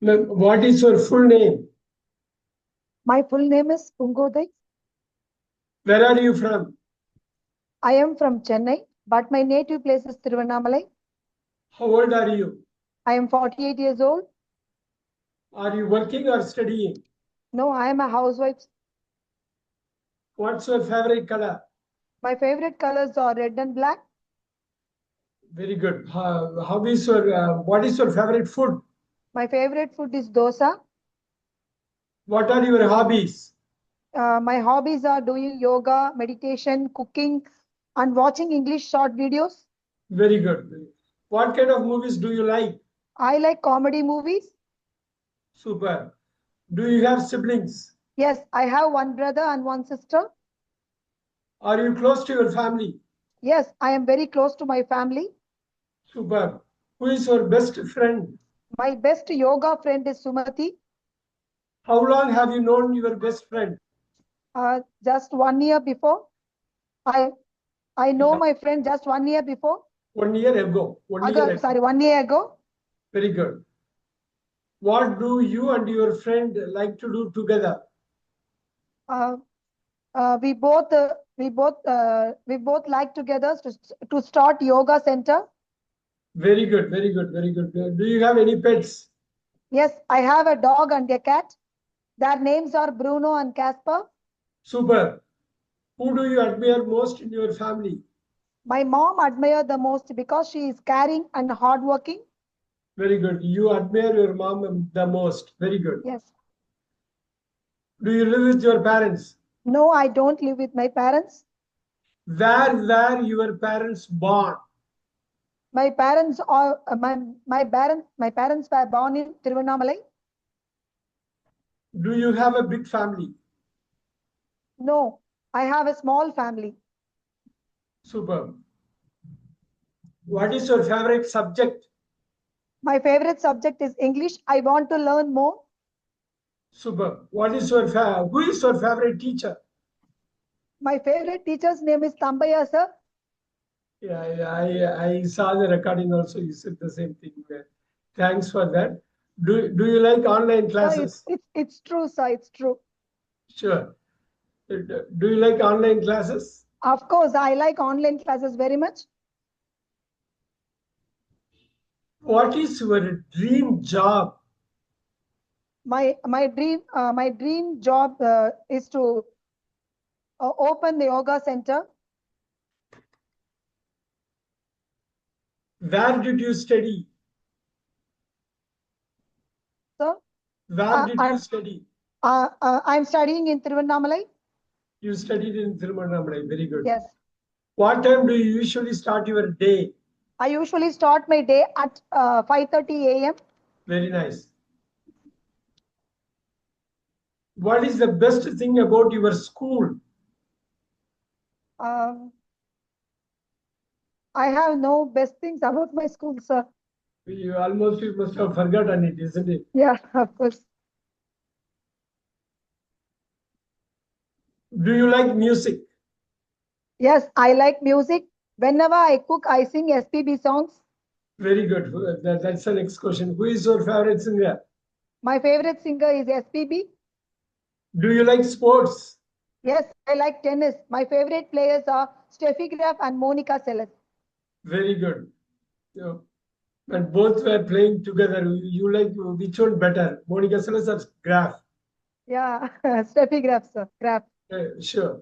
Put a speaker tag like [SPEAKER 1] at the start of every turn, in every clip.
[SPEAKER 1] Ma'am, what is your full name?
[SPEAKER 2] My full name is Pungodai.
[SPEAKER 1] Where are you from?
[SPEAKER 2] I am from Chennai, but my native place is Tiruvannamalai.
[SPEAKER 1] How old are you?
[SPEAKER 2] I am 48 years old.
[SPEAKER 1] Are you working or studying?
[SPEAKER 2] No, I am a housewife.
[SPEAKER 1] What's your favorite color?
[SPEAKER 2] My favorite colors are red and black.
[SPEAKER 1] Very good. What is your favorite food?
[SPEAKER 2] My favorite food is dosa.
[SPEAKER 1] What are your hobbies?
[SPEAKER 2] My hobbies are doing yoga, meditation, cooking, and watching English short videos.
[SPEAKER 1] Very good. What kind of movies do you like?
[SPEAKER 2] I like comedy movies.
[SPEAKER 1] Super. Do you have siblings?
[SPEAKER 2] Yes, I have one brother and one sister.
[SPEAKER 1] Are you close to your family?
[SPEAKER 2] Yes, I am very close to my family.
[SPEAKER 1] Super. Who is your best friend?
[SPEAKER 2] My best yoga friend is Sumati.
[SPEAKER 1] How long have you known your best friend?
[SPEAKER 2] Just 1 year before. I I know
[SPEAKER 1] Yeah,
[SPEAKER 2] my friend just 1 year before.
[SPEAKER 1] 1 year ago. 1 year ago.
[SPEAKER 2] Sorry, 1 year ago.
[SPEAKER 1] Very good. What do you and your friend like to do together?
[SPEAKER 2] Uh, we both like together to start yoga center.
[SPEAKER 1] Very good, very good, very good. Do you have any pets?
[SPEAKER 2] Yes, I have a dog and a cat. Their names are Bruno and Casper.
[SPEAKER 1] Super. Who do you admire most in your family?
[SPEAKER 2] My mom admire the most because she is caring and hardworking.
[SPEAKER 1] Very good. You admire your mom the most. Very good.
[SPEAKER 2] Yes.
[SPEAKER 1] Do you live with your parents?
[SPEAKER 2] No, I don't live with my parents.
[SPEAKER 1] Where were your parents born?
[SPEAKER 2] My parents are my parents were born in Tiruvannamalai.
[SPEAKER 1] Do you have a big family?
[SPEAKER 2] No, I have a small family.
[SPEAKER 1] Super. What is your favorite subject?
[SPEAKER 2] My favorite subject is English. I want to learn more.
[SPEAKER 1] Super. Who is your favorite teacher?
[SPEAKER 2] My favorite teacher's name is Tambaya sir.
[SPEAKER 1] I saw the recording also. You said the same thing. Thanks for that. Do you like online
[SPEAKER 2] Sir, it's,
[SPEAKER 1] classes?
[SPEAKER 2] it's, it's true, sir. It's true.
[SPEAKER 1] Sure. Do you like online classes?
[SPEAKER 2] Of course, I like online classes very much.
[SPEAKER 1] What is your dream job?
[SPEAKER 2] My dream job is to open the yoga center.
[SPEAKER 1] Where did you study?
[SPEAKER 2] Sir,
[SPEAKER 1] Where
[SPEAKER 2] uh,
[SPEAKER 1] did you
[SPEAKER 2] I'm
[SPEAKER 1] study?
[SPEAKER 2] I'm studying in Tiruvannamalai.
[SPEAKER 1] You studied in Thiruvannamalai. Very good.
[SPEAKER 2] Yes,
[SPEAKER 1] What time do you usually start your day?
[SPEAKER 2] I usually start my day at 5:30 a.m.
[SPEAKER 1] Very nice. What is the best thing about your school?
[SPEAKER 2] Um, I have no best things about my school, sir.
[SPEAKER 1] You must have forgotten it, isn't it?
[SPEAKER 2] Yeah, of course.
[SPEAKER 1] Do you like music?
[SPEAKER 2] Yes, I like music. Whenever I cook, I sing SPB songs.
[SPEAKER 1] Very good. That's the next question. Who is your favorite singer?
[SPEAKER 2] My favorite singer is SPB.
[SPEAKER 1] Do you like sports?
[SPEAKER 2] Yes, I like tennis. My favorite players are Steffi Graf and Monica Seles.
[SPEAKER 1] Very good. So, and both were playing together. You like which one better? Monica Seles or Graf?
[SPEAKER 2] Yeah, Steffi Graf, sir. Graf.
[SPEAKER 1] Sure.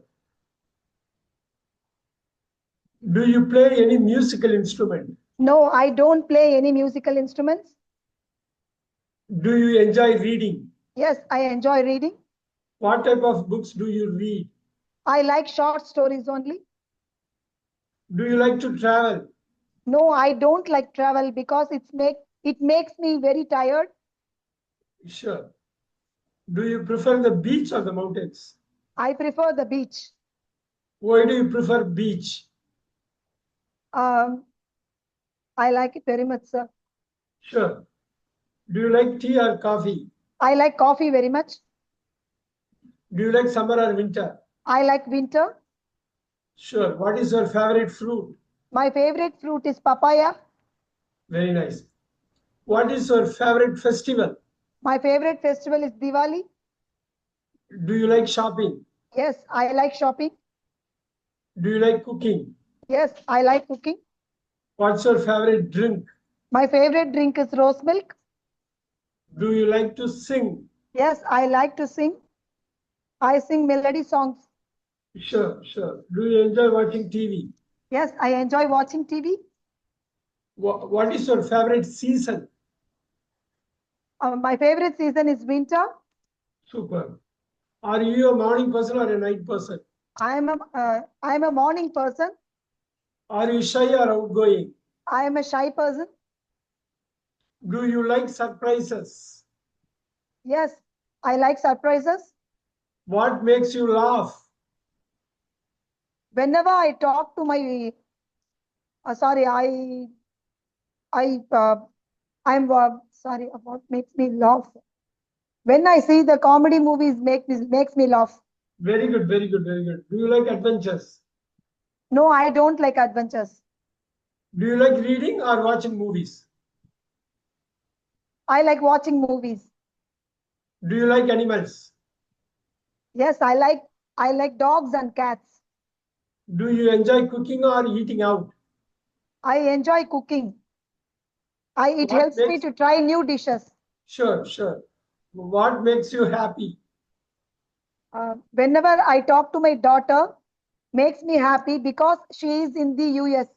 [SPEAKER 1] Do you play any musical instrument?
[SPEAKER 2] No, I don't play any musical instruments.
[SPEAKER 1] Do you enjoy reading?
[SPEAKER 2] Yes, I enjoy reading.
[SPEAKER 1] What type of books do you read?
[SPEAKER 2] I like short stories only.
[SPEAKER 1] Do you like to travel?
[SPEAKER 2] No, I don't like travel because it makes me very tired.
[SPEAKER 1] Sure. Do you prefer the beach or the mountains?
[SPEAKER 2] I prefer the beach.
[SPEAKER 1] Why do you prefer beach?
[SPEAKER 2] Um, I like it very much, sir.
[SPEAKER 1] Sure. Do you like tea or coffee?
[SPEAKER 2] I like coffee very much.
[SPEAKER 1] Do you like summer or winter?
[SPEAKER 2] I like winter.
[SPEAKER 1] Sure. What is your favorite fruit?
[SPEAKER 2] My favorite fruit is papaya.
[SPEAKER 1] Very nice. What is your favorite festival?
[SPEAKER 2] My favorite festival is Diwali.
[SPEAKER 1] Do you like shopping?
[SPEAKER 2] Yes, I like shopping.
[SPEAKER 1] Do you like cooking?
[SPEAKER 2] Yes, I like cooking.
[SPEAKER 1] What's your favorite drink?
[SPEAKER 2] My favorite drink is rose milk.
[SPEAKER 1] Do you like to sing?
[SPEAKER 2] Yes, I like to sing. I sing melody songs.
[SPEAKER 1] Sure, sure. Do you enjoy watching TV?
[SPEAKER 2] Yes, I enjoy watching TV.
[SPEAKER 1] What is your favorite season?
[SPEAKER 2] My favorite season is winter.
[SPEAKER 1] Super. Are you a morning person or a night person?
[SPEAKER 2] I'm a morning person.
[SPEAKER 1] Are you shy or outgoing?
[SPEAKER 2] I am a shy person.
[SPEAKER 1] Do you like surprises?
[SPEAKER 2] Yes, I like surprises.
[SPEAKER 1] What makes you laugh?
[SPEAKER 2] Whenever I talk to my, sorry, I'm sorry. What makes me laugh? When I see the comedy movies, makes me laugh.
[SPEAKER 1] Very good, very good, very good. Do you like adventures?
[SPEAKER 2] No, I don't like adventures.
[SPEAKER 1] Do you like reading or watching movies?
[SPEAKER 2] I like watching movies.
[SPEAKER 1] Do you like animals?
[SPEAKER 2] Yes, I like dogs and cats.
[SPEAKER 1] Do you enjoy cooking or eating out?
[SPEAKER 2] I enjoy cooking. It
[SPEAKER 1] What
[SPEAKER 2] helps me
[SPEAKER 1] makes
[SPEAKER 2] to try new dishes.
[SPEAKER 1] Sure, sure. What makes you happy?
[SPEAKER 2] Whenever I talk to my daughter, makes me happy because she is in the US.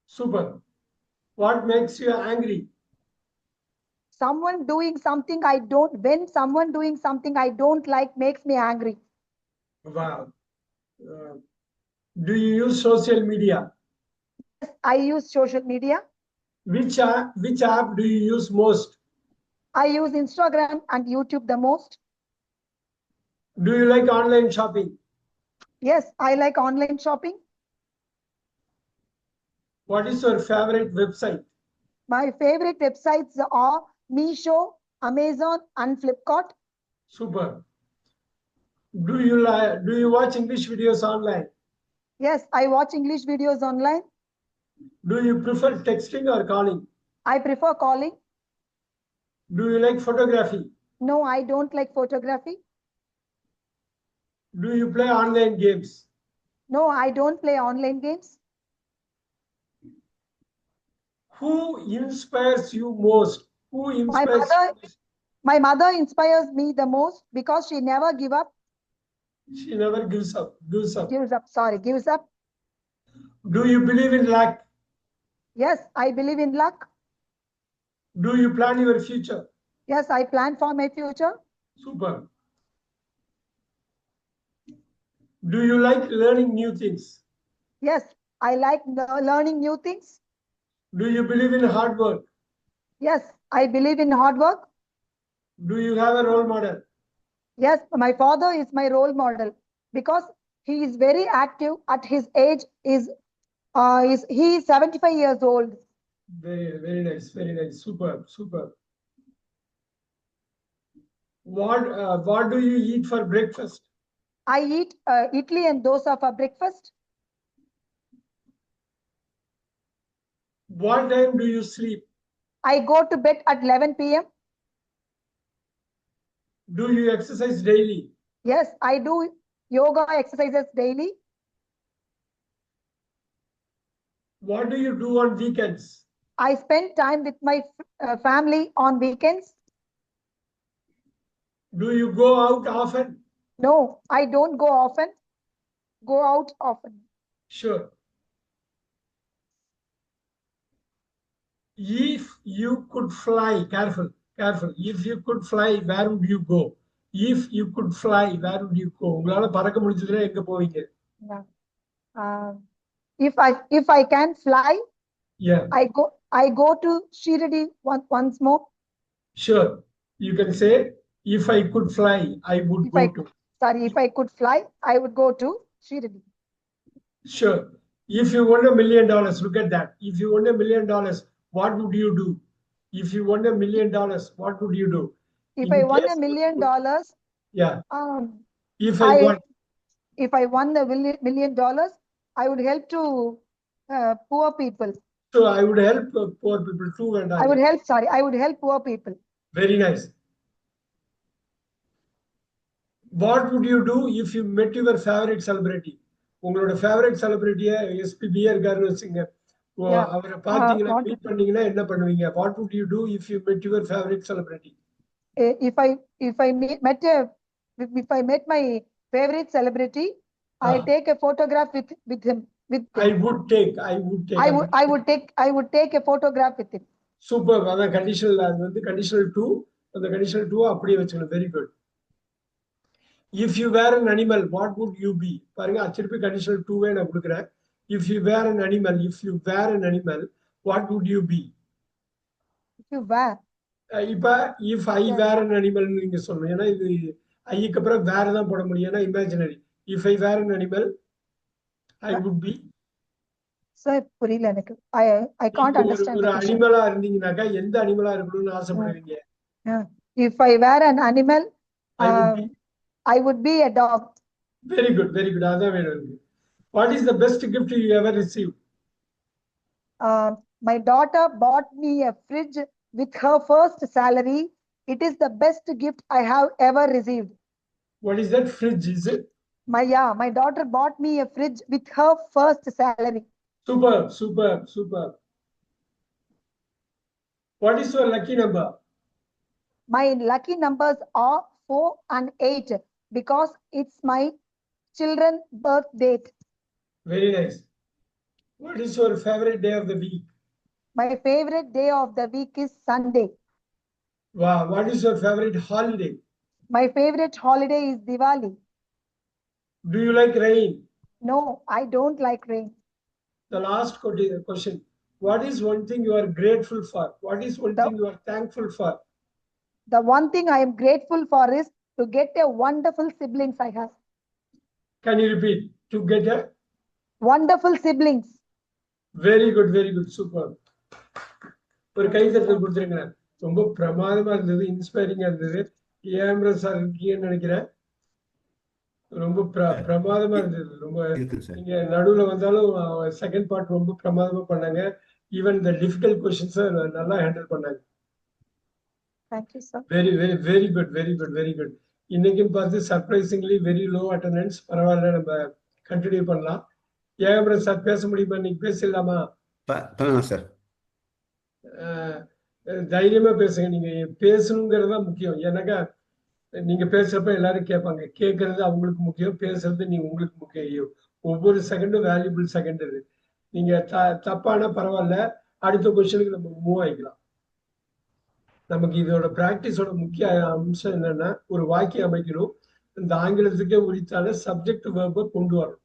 [SPEAKER 1] Super. What makes you angry?
[SPEAKER 2] Someone doing something I don't, when someone doing something I don't like makes me angry.
[SPEAKER 1] Wow. Uh, do you use social media?
[SPEAKER 2] Yes, I use social media.
[SPEAKER 1] Which app do you use most?
[SPEAKER 2] I use Instagram and YouTube the most.
[SPEAKER 1] Do you like online shopping?
[SPEAKER 2] Yes, I like online shopping.
[SPEAKER 1] What is your favorite website?
[SPEAKER 2] My favorite websites are Meesho, Amazon, and Flipkart.
[SPEAKER 1] Super. Do you watch English videos online?
[SPEAKER 2] Yes, I watch English videos online.
[SPEAKER 1] Do you prefer texting or calling?
[SPEAKER 2] I prefer calling.
[SPEAKER 1] Do you like photography?
[SPEAKER 2] No, I don't like photography.
[SPEAKER 1] Do you play online games?
[SPEAKER 2] No, I don't play online games.
[SPEAKER 1] Who inspires you most? Who
[SPEAKER 2] My
[SPEAKER 1] inspires you
[SPEAKER 2] mother,
[SPEAKER 1] most?
[SPEAKER 2] my mother inspires me the most because she never give up,
[SPEAKER 1] She never gives up. Gives up.
[SPEAKER 2] gives up.
[SPEAKER 1] Do you believe in luck?
[SPEAKER 2] Yes, I believe in luck.
[SPEAKER 1] Do you plan your future?
[SPEAKER 2] Yes, I plan for my future.
[SPEAKER 1] Super. Do you like learning new things?
[SPEAKER 2] Yes, I like learning new things.
[SPEAKER 1] Do you believe in hard work?
[SPEAKER 2] Yes, I believe in hard work.
[SPEAKER 1] Do you have a role model?
[SPEAKER 2] Yes, my father is my role model because he is very active at his age. He is 75 years old.
[SPEAKER 1] Very, very nice, very nice. Super, super. What do you eat for breakfast?
[SPEAKER 2] I eat idli and dosa for breakfast.
[SPEAKER 1] What time do you sleep?
[SPEAKER 2] I go to bed at 11 p.m.
[SPEAKER 1] Do you exercise daily?
[SPEAKER 2] Yes, I do yoga exercises daily.
[SPEAKER 1] What do you do on weekends?
[SPEAKER 2] I spend time with my family on weekends.
[SPEAKER 1] Do you go out often?
[SPEAKER 2] No, I don't go out often.
[SPEAKER 1] Sure. If you could fly, careful, careful. If you could fly, where would you go? If you could fly, where would you go? உங்களால பறக்க முடிஞ்சதுன்னா எங்க போவீங்க?
[SPEAKER 2] Yeah. Uh, if I can fly,
[SPEAKER 1] Yeah,
[SPEAKER 2] I go to Shirdi once more.
[SPEAKER 1] sure. You can say, if I could fly, I would
[SPEAKER 2] If
[SPEAKER 1] go
[SPEAKER 2] I
[SPEAKER 1] to.
[SPEAKER 2] if I could fly, I would go to Shirdi.
[SPEAKER 1] Sure. If you won $1 million, look at that. If you won $1 million, what would you do? If you won $1 million, what would you do?
[SPEAKER 2] If I
[SPEAKER 1] In
[SPEAKER 2] won
[SPEAKER 1] case
[SPEAKER 2] $1 million,
[SPEAKER 1] yeah.
[SPEAKER 2] um,
[SPEAKER 1] If I won,
[SPEAKER 2] if I won the $1 million, I would help to poor people.
[SPEAKER 1] so I would help poor people too.
[SPEAKER 2] I would help poor people.
[SPEAKER 1] Very nice. What would you do if you met your favorite celebrity? உங்களோட favourite செலிபிரிட்டிய எஸ்பிபியா இருக்காருன்னு வச்சுங்க.
[SPEAKER 2] Yeah.
[SPEAKER 1] அவரை பார்த்தீங்கன்னா
[SPEAKER 2] What
[SPEAKER 1] meet பண்ணீங்கன்னா என்ன பண்ணுவீங்க? What would you do if you met your favorite celebrity?
[SPEAKER 2] if I met my favorite celebrity, I take a photograph with him.
[SPEAKER 1] I would take.
[SPEAKER 2] I would take a photograph with him.
[SPEAKER 1] Super. அதான் conditional, அது வந்து conditional 2. அந்த conditional 2 அப்படியே வச்சுக்கணும். Very good. If you were an animal, what would you be? பாருங்க, திருப்பி conditional 2வே நான் கொடுக்குறேன். If you were an animal, what would you be?
[SPEAKER 2] If you were.
[SPEAKER 1] இப்ப if I were an animal நீங்க சொல்லணும். ஏன்னா இது ஐக்கு அப்புறம் வேற தான் போட முடியும். ஏன்னா imaginary. If I were an animal, I would be.
[SPEAKER 2] Sir புரியல எனக்கு. I can't understand.
[SPEAKER 1] ஒரு அனிமலா இருந்தீங்கனாக்கா எந்த அனிமலா இருக்கணும்னு ஆசைப்படுவீங்க?
[SPEAKER 2] If I were an animal, I would be a dog.
[SPEAKER 1] Very good, very good. அதான் வேணும். What is the best gift you ever received?
[SPEAKER 2] My daughter bought me a fridge with her first salary. It is the best gift I have ever received.
[SPEAKER 1] What is that fridge? Is it?
[SPEAKER 2] My daughter bought me a fridge with her first salary.
[SPEAKER 1] Superb. What is your lucky number?
[SPEAKER 2] My lucky numbers are 4 and 8 because it's my children's birth date.
[SPEAKER 1] Very nice. What is your favorite day of the week?
[SPEAKER 2] My favorite day of the week is Sunday.
[SPEAKER 1] Wow. What is your favorite holiday?
[SPEAKER 2] My favorite holiday is Diwali.
[SPEAKER 1] Do you like rain?
[SPEAKER 2] No, I don't like rain.
[SPEAKER 1] The last question. What is one thing you are grateful for? What is one thing you are thankful for?
[SPEAKER 2] The one thing I am grateful for is to get a wonderful siblings I have.
[SPEAKER 1] Can you repeat? To get a
[SPEAKER 2] wonderful siblings.
[SPEAKER 1] Very good, super. ஒரு கைதட்டல் கொடுத்துருங்க. ரொம்ப பிரமாதமா இருந்தது, இன்ஸ்பைரிங்கா இருந்தது. ஏஎம்ரா sir இருக்கீங்கன்னு நினைக்கிறேன். ரொம்ப பிரமாதமா இருந்தது. ரொம்ப நீங்க நடுவுல வந்தாலும் செகண்ட் பார்ட் ரொம்ப பிரமாதமா பண்ணாங்க. ஈவன் தி டிஃபிகல்ட் क्वेश्चंस நல்லா ஹேண்டில் பண்ணாங்க.
[SPEAKER 2] Thank you sir.
[SPEAKER 1] Very good. இன்னைக்கும் பார்த்து சர்ப்ரைசிங்லி வெரி லோ அட்டெண்டன்ஸ். பரவாயில்ல, நம்ம கண்டினியூ பண்ணலாம். ஏஎம்ரா சார் பேச முடியுமா? நீங்க பேசலாமா?
[SPEAKER 3] சார்
[SPEAKER 1] தைரியமா பேசுங்க. நீங்க பேசணுங்கிறது தான் முக்கியம். ஏன்னாக்கா நீங்க பேசுறப்ப எல்லாரும் கேட்பாங்க. கேட்கறது அவங்களுக்கு முக்கியம், பேசுறது நீங்க உங்களுக்கு முக்கியம். ஒவ்வொரு செகண்டும் வேல்யூபிள் செகண்ட். இது நீங்க தப்பானா பரவாயில்ல, அடுத்த கொஸ்டினுக்கு நம்ம மூவ் ஆகிக்கலாம். நமக்கு இதோட பிராக்டிஸோட முக்கிய அம்சம் என்னன்னா, ஒரு வாக்கியம் அமைக்கணும். இந்த ஆங்கிலத்துக்கே உரித்தான சப்ஜெக்ட் வேர்பை கொண்டு வரணும்.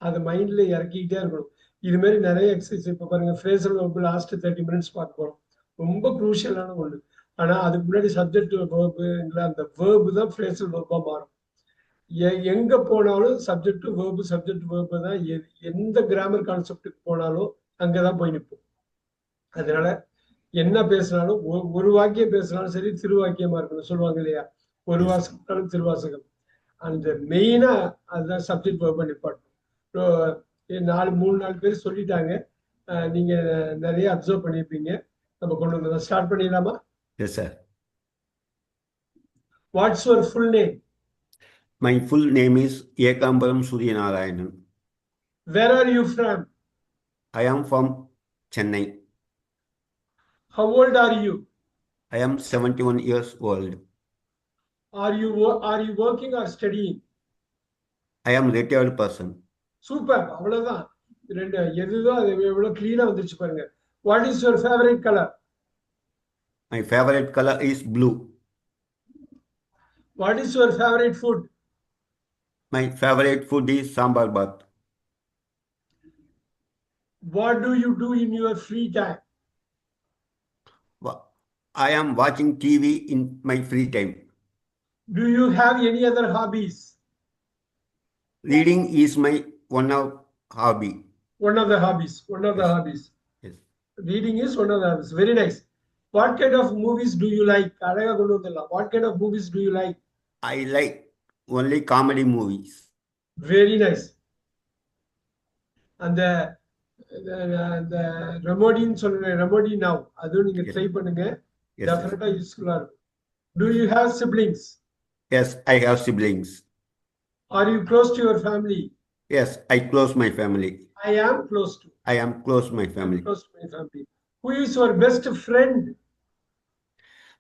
[SPEAKER 1] அதை மைண்ட்ல இறக்கிக்கிட்டே இருக்கணும். இது மாதிரி நிறைய எக்ஸசைஸ். இப்ப பாருங்க, ஃப்ரேசல் வேர்பு லாஸ்ட் 30 மினிட்ஸ் பார்க்க போறோம். ரொம்ப குரூஷியலான ஒண்ணு. ஆனா அதுக்கு முன்னாடி சப்ஜெக்ட் வேர்பு, அந்த வேர்பு தான் ஃப்ரேசல் வேர்பா மாறும். எங்க போனாலும் சப்ஜெக்ட் வேர்பு தான். எந்த கிராமர் கான்செப்டுக்கு போனாலும் அங்கதான் போய் நிற்போம். அதனால என்ன பேசினாலும், ஒரு வாக்கியம் பேசினாலும் சரி, திருவாக்கியமா இருக்கணும் சொல்லுவாங்க இல்லையா? ஒரு வாசகம் திருவாசகம். அந்த மெயினா அதுதான் சப்ஜெக்ட் வேர்பா நிப்பாட்டும். 3-4 பேர் சொல்லிட்டாங்க. நீங்க நிறைய அப்சர்வ் பண்ணிருப்பீங்க. நம்ம கொண்டு வந்து ஸ்டார்ட் பண்ணிடலாமா?
[SPEAKER 3] Yes sir.
[SPEAKER 1] What's your full name?
[SPEAKER 3] My full name is Ekambaram Suryanarayanan.
[SPEAKER 1] Where are you from?
[SPEAKER 3] I am from Chennai.
[SPEAKER 1] How old are you?
[SPEAKER 3] I am 71 years old.
[SPEAKER 1] Are you working or studying?
[SPEAKER 3] I am retired person.
[SPEAKER 1] Super. அவ்வளவுதான். எதுதான் அது எவ்வளவு கிளீனா வந்துருச்சு பாருங்க. What is your favorite color?
[SPEAKER 3] My favorite color is blue.
[SPEAKER 1] What is your favorite food?
[SPEAKER 3] My favorite food is sambar bath.
[SPEAKER 1] What do you do in your free time?
[SPEAKER 3] I am watching TV in my free time.
[SPEAKER 1] Do you have any other hobbies?
[SPEAKER 3] Reading is my one of hobby.
[SPEAKER 1] One of the hobbies.
[SPEAKER 3] Yes.
[SPEAKER 1] Reading is one of the hobbies. Very nice. What kind of movies do you like? What kind of movies do you like?
[SPEAKER 3] I like only comedy movies.
[SPEAKER 1] Very nice. And the Remedy now. அதுவும் நீங்க try பண்ணுங்க. Definitely useful. Do you have siblings?
[SPEAKER 3] Yes, I have siblings.
[SPEAKER 1] Are you close to your family?
[SPEAKER 3] Yes, I close my family.
[SPEAKER 1] I am close to.
[SPEAKER 3] I am close my
[SPEAKER 1] I'm
[SPEAKER 3] family.
[SPEAKER 1] close to my family. Who is your best friend?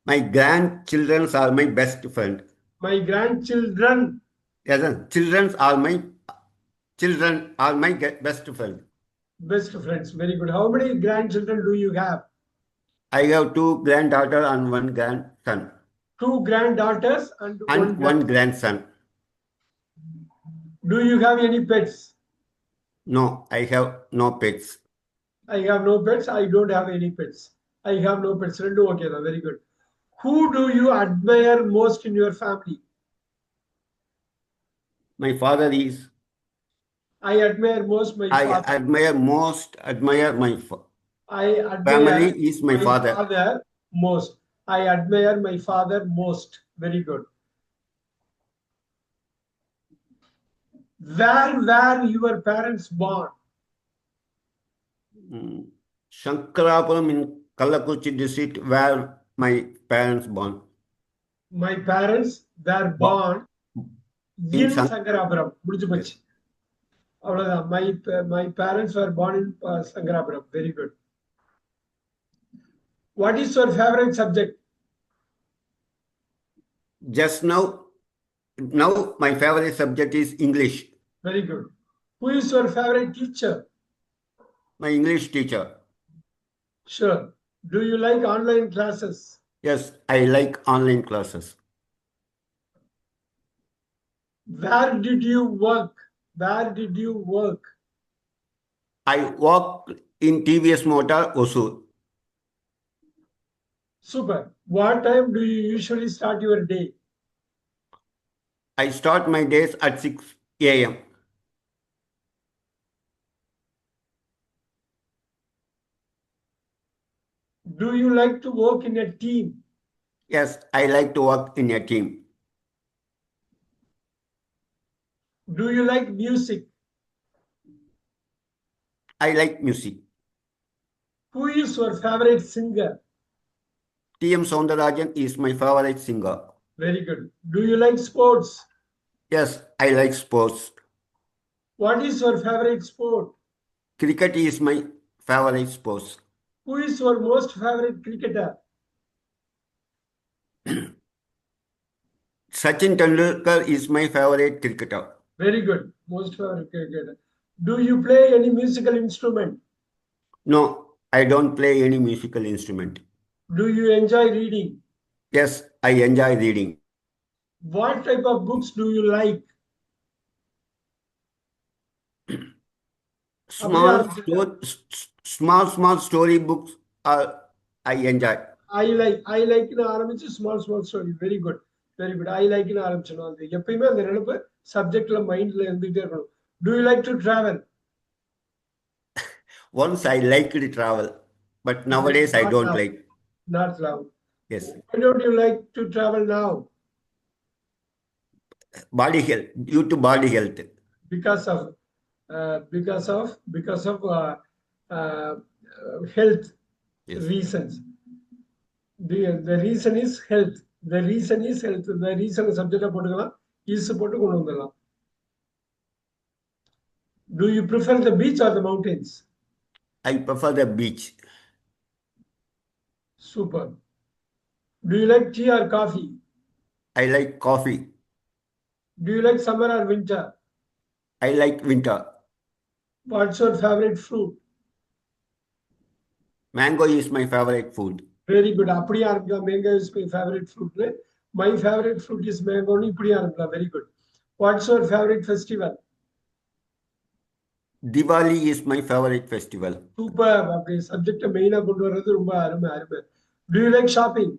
[SPEAKER 3] My grandchildren are my best friend.
[SPEAKER 1] My grandchildren.
[SPEAKER 3] Yes, children are my best friend.
[SPEAKER 1] Best friends. Very good. How many grandchildren do you have?
[SPEAKER 3] I have 2 granddaughters and 1 grandson.
[SPEAKER 1] 2 granddaughters and
[SPEAKER 3] And
[SPEAKER 1] 1
[SPEAKER 3] 1 grandson.
[SPEAKER 1] Do you have any pets?
[SPEAKER 3] No, I have no pets.
[SPEAKER 1] I have no pets. I don't have any pets. I have no pets. Rendu okay, very good. Who do you admire most in your family?
[SPEAKER 3] My father is.
[SPEAKER 1] I admire most my
[SPEAKER 3] I
[SPEAKER 1] father.
[SPEAKER 3] admire my
[SPEAKER 1] I admire
[SPEAKER 3] family is my father.
[SPEAKER 1] most. I admire my father most. Very good. Where were your parents born?
[SPEAKER 3] Shankarapuram in Kallakurichi district where my parents born.
[SPEAKER 1] My parents were born in
[SPEAKER 3] In
[SPEAKER 1] Sankarapuram. முடிஞ்சு போச்சு. அவ்வளவுதான். My parents were born in Sankarapuram. Very good. What is your favorite subject?
[SPEAKER 3] Just now my favorite subject is English.
[SPEAKER 1] Very good. Who is your favorite teacher?
[SPEAKER 3] My English teacher.
[SPEAKER 1] Sure. Do you like online classes?
[SPEAKER 3] Yes, I like online classes.
[SPEAKER 1] Where did you work? Where did you work?
[SPEAKER 3] I work in TVS Motor, Osur.
[SPEAKER 1] Super. What time do you usually start your day?
[SPEAKER 3] I start my days at 6 a.m.
[SPEAKER 1] Do you like to work in a team?
[SPEAKER 3] Yes, I like to work in a team.
[SPEAKER 1] Do you like music?
[SPEAKER 3] I like music.
[SPEAKER 1] Who is your favorite singer?
[SPEAKER 3] T.M. Soundarajan is my favorite singer.
[SPEAKER 1] Very good. Do you like sports?
[SPEAKER 3] Yes, I like sports.
[SPEAKER 1] What is your favorite sport?
[SPEAKER 3] Cricket is my favorite sport.
[SPEAKER 1] Who is your most favorite cricketer?
[SPEAKER 3] Sachin Tendulkar is my favorite cricketer.
[SPEAKER 1] Very good. Most favorite cricketer. Do you play any musical instrument?
[SPEAKER 3] No, I don't play any musical instrument.
[SPEAKER 1] Do you enjoy reading?
[SPEAKER 3] Yes, I enjoy reading.
[SPEAKER 1] What type of books do you like?
[SPEAKER 3] Small story books I enjoy.
[SPEAKER 1] I like ஆரம்பிச்சு small story. Very good. Very good. I like ஆரம்பிச்சணும். அது எப்பயுமே அந்த நினைப்பு சப்ஜெக்ட்ல மைண்ட்ல இருந்துட்டே இருக்கணும். Do you like to travel?
[SPEAKER 3] Once I liked to travel, but nowadays I don't like.
[SPEAKER 1] Not travel.
[SPEAKER 3] Yes.
[SPEAKER 1] Why don't you like to travel now?
[SPEAKER 3] Body health, due to body health.
[SPEAKER 1] Because of health
[SPEAKER 3] Yes.
[SPEAKER 1] reasons. The reason is health. The reason is health. The reason subject போட்டுக்கலாம். is போட்டு கொண்டு வந்துடலாம். Do you prefer the beach or the mountains?
[SPEAKER 3] I prefer the beach.
[SPEAKER 1] Super. Do you like tea or coffee?
[SPEAKER 3] I like coffee.
[SPEAKER 1] Do you like summer or winter?
[SPEAKER 3] I like winter.
[SPEAKER 1] What's your favorite fruit?
[SPEAKER 3] Mango is my favorite food.
[SPEAKER 1] Very good. அப்படியே ஆரம்பிக்கலாம். Mango is my favorite fruit. My favorite fruit is mango. இப்படியே ஆரம்பிக்கலாம். Very good. What's your favorite festival?
[SPEAKER 3] Diwali is my favorite festival.
[SPEAKER 1] Super. அப்படி subject மெயினா கொண்டு வர்றது ரொம்ப அருமை. Do you like shopping?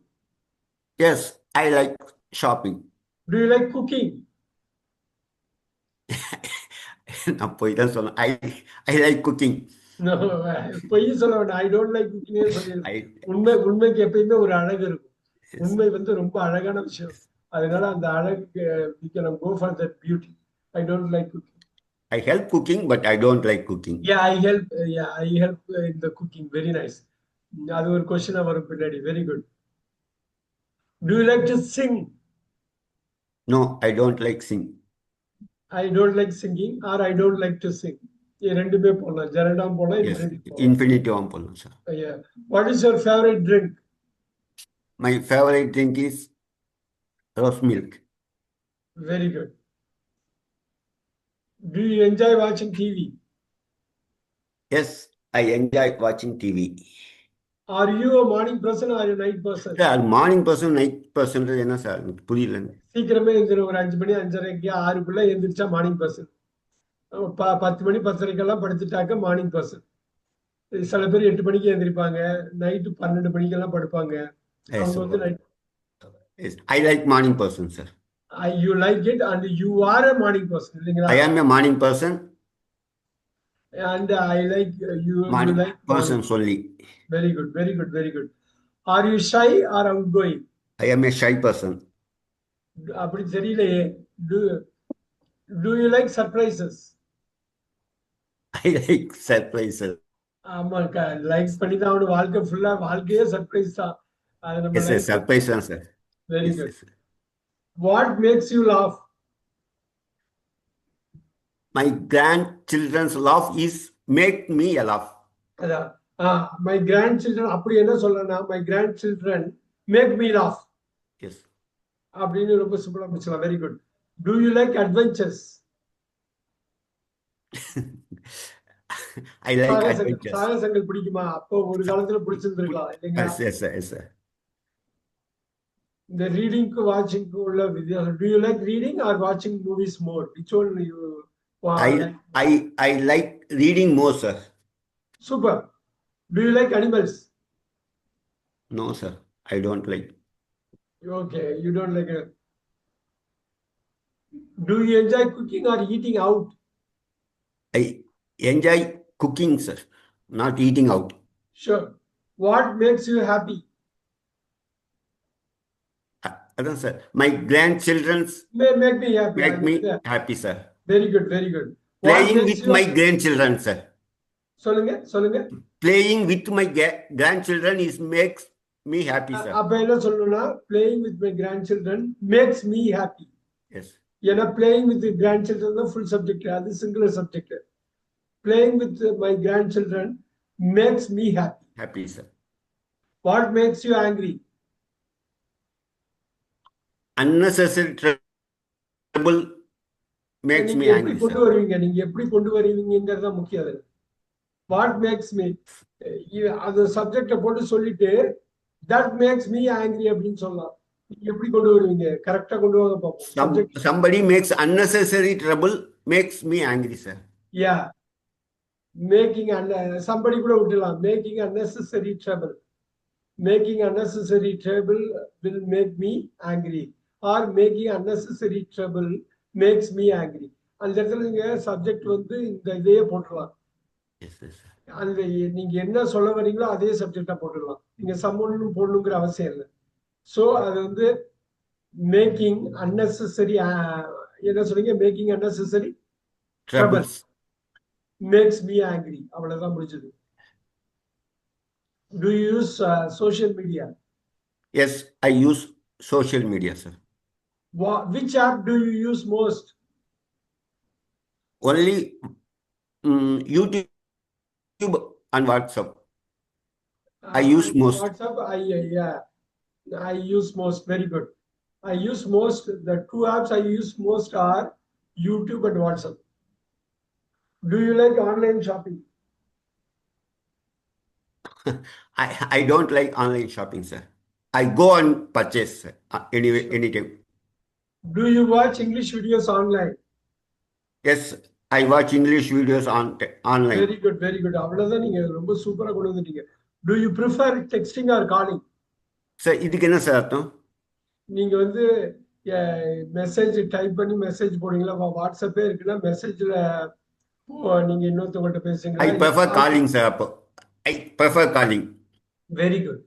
[SPEAKER 3] Yes, I like shopping.
[SPEAKER 1] Do you like cooking?
[SPEAKER 3] நான் போய் தான் சொன்னேன். I like cooking.
[SPEAKER 1] No, பொய் சொல்ல வேண்டாம். I don't like cooking சொல்லிருக்கேன். உண்மைக்கு எப்பயுமே ஒரு அழகு இருக்கும். உண்மை ரொம்ப அழகான விஷயம். அதனால அந்த அழகு we can go for that beauty. I don't like cooking.
[SPEAKER 3] I help cooking, but I don't like cooking.
[SPEAKER 1] Yeah, I help in the cooking. Very nice. அது ஒரு क्वेश्चन வரும் பின்னாடி. Very good. Do you like to sing?
[SPEAKER 3] No, I don't like sing.
[SPEAKER 1] I don't like singing or I don't like to sing. இது ரெண்டுமே போடலாம். ஜெரண்டாம் போடலாம்,
[SPEAKER 3] Yes,
[SPEAKER 1] infinitive போடலாம்.
[SPEAKER 3] infinitive போடலாம் sir.
[SPEAKER 1] Yeah. What is your favorite drink?
[SPEAKER 3] My favorite drink is rose milk.
[SPEAKER 1] Very good. Do you enjoy watching TV?
[SPEAKER 3] Yes, I enjoy watching TV.
[SPEAKER 1] Are you a morning person or a night person?
[SPEAKER 3] Sir, morning person, night person என்ன sir எனக்கு புரியல.
[SPEAKER 1] சீக்கிரமே எழுந்திரும். ஒரு 5 மணி 5:30க்கு 6க்குள்ள எழுந்திரிச்சா morning person. 10 மணி 10:30க்கெல்லாம் படுத்துட்டாக்க morning person. சில பேர் 8 மணிக்கு எழுந்திருப்பாங்க, night 12 மணிக்கெல்லாம் படுப்பாங்க. அவங்க வந்து night.
[SPEAKER 3] Yes, I like morning person sir.
[SPEAKER 1] You like it and you are a morning person இல்லைங்களா?
[SPEAKER 3] I am a morning person.
[SPEAKER 1] And I like you
[SPEAKER 3] Morning
[SPEAKER 1] like
[SPEAKER 3] person only.
[SPEAKER 1] Very good, very good, very good. Are you shy or outgoing?
[SPEAKER 3] I am a shy person.
[SPEAKER 1] அப்படி தெரியலையே. Do you like surprises?
[SPEAKER 3] I like surprises.
[SPEAKER 1] ஆமா, likes பண்ணி தான் அவனு வாழ்க்கையே surprise தான். அது நம்ம
[SPEAKER 3] Yes, yes, surprise தான் sir.
[SPEAKER 1] Very
[SPEAKER 3] Yes,
[SPEAKER 1] good.
[SPEAKER 3] yes.
[SPEAKER 1] What makes you laugh?
[SPEAKER 3] My grandchildren's laugh is make me a laugh.
[SPEAKER 1] அதான் my grandchildren அப்படி என்ன சொல்றேன்னா my grandchildren make me laugh
[SPEAKER 3] Yes.
[SPEAKER 1] அப்படின்னு ரொம்ப சிம்பிளா முடிச்சலாம். Very good. Do you like adventures?
[SPEAKER 3] I like adventures.
[SPEAKER 1] சாகசங்கள் பிடிக்குமா? அப்போ ஒரு காலத்துல பிடிச்சிருந்திருக்கலாம் இல்லைங்களா?
[SPEAKER 3] Yes, yes, sir, yes, sir.
[SPEAKER 1] இந்த ரீடிங்க்கு வாட்சிங்க்கு உள்ள வித்தியாசம். Do you like reading or watching movies more? Which one you like?
[SPEAKER 3] I like reading more, sir.
[SPEAKER 1] Super. Do you like animals?
[SPEAKER 3] No, sir, I don't like.
[SPEAKER 1] Okay, you don't like it. Do you enjoy cooking or eating out?
[SPEAKER 3] I enjoy cooking, sir, not eating out.
[SPEAKER 1] Sure. What makes you happy?
[SPEAKER 3] Adan, sir, my grandchildren's
[SPEAKER 1] Make me happy.
[SPEAKER 3] make me happy, sir.
[SPEAKER 1] Very good, very good. What
[SPEAKER 3] Playing
[SPEAKER 1] makes
[SPEAKER 3] with
[SPEAKER 1] you-
[SPEAKER 3] my grandchildren, sir.
[SPEAKER 1] சொல்லுங்க.
[SPEAKER 3] Playing with my grandchildren is makes me happy, sir.
[SPEAKER 1] அப்ப என்ன சொல்லணும்னா playing with my grandchildren makes me happy.
[SPEAKER 3] Yes.
[SPEAKER 1] ஏன்னா playing with the grandchildren தான் full subject, அது singular subject. Playing with my grandchildren makes me happy.
[SPEAKER 3] Happy, sir.
[SPEAKER 1] What makes you angry?
[SPEAKER 3] Unnecessary trouble makes me
[SPEAKER 1] நீங்க எப்படி
[SPEAKER 3] angry,
[SPEAKER 1] கொண்டு
[SPEAKER 3] sir.
[SPEAKER 1] வருவீங்க? நீங்க எப்படி கொண்டு வருவீங்கிறது தான் முக்கியம். அது வாட் மேக்ஸ் மீ, அது சப்ஜெக்ட போட்டு சொல்லிட்டு that makes me angry அப்படின்னு சொல்லலாம். நீங்க எப்படி கொண்டு வருவீங்க? கரெக்டா கொண்டு வாங்க பாப்போம். Subject.
[SPEAKER 3] Somebody makes unnecessary trouble makes me angry, sir.
[SPEAKER 1] Yeah. Making somebody கூட விட்டுலாம். Making unnecessary trouble. Making unnecessary trouble will make me angry. Or making unnecessary trouble makes me angry. அந்த இடத்துல நீங்க சப்ஜெக்ட் வந்து இந்த இதையே போட்டுடலாம்.
[SPEAKER 3] Yes, yes, sir.
[SPEAKER 1] அந்த நீங்க என்ன சொல்ல வரீங்களோ அதே சப்ஜெக்டா போட்டுடலாம். நீங்க சம்மொன்னு போடணுங்கிற அவசியம் இல்லை. ஸோ அது வந்து மேக்கிங் unnecessary என்ன சொல்றீங்க? Making unnecessary
[SPEAKER 3] Troubles.
[SPEAKER 1] makes me angry. அவ்வளவுதான் முடிஞ்சது. Do you use social media?
[SPEAKER 3] Yes, I use social media, sir.
[SPEAKER 1] Which app do you use most?
[SPEAKER 3] Only YouTube and WhatsApp. I use most.
[SPEAKER 1] WhatsApp, I use most. Very good. I use most. The two apps I use most are YouTube and WhatsApp. Do you like online shopping?
[SPEAKER 3] I don't like online shopping, sir. I go and purchase, sir, anytime.
[SPEAKER 1] Do you watch English videos online?
[SPEAKER 3] Yes, I watch English videos online.
[SPEAKER 1] Very good, very good. அவ்வளவுதான், நீங்க ரொம்ப சூப்பரா கொண்டு வந்துட்டீங்க. Do you prefer texting or calling?
[SPEAKER 3] Sir, இதுக்கு என்ன sir அர்த்தம்?
[SPEAKER 1] நீங்க வந்து மெசேஜ் டைப் பண்ணி மெசேஜ் போடுவீங்களா? வாட்ஸ்அப்பே இருக்குன்னா மெசேஜ்ல நீங்க இன்னொருத்தவங்கள்ட்ட பேசுறீங்களா?
[SPEAKER 3] I prefer calling, sir. I prefer calling.
[SPEAKER 1] Very good.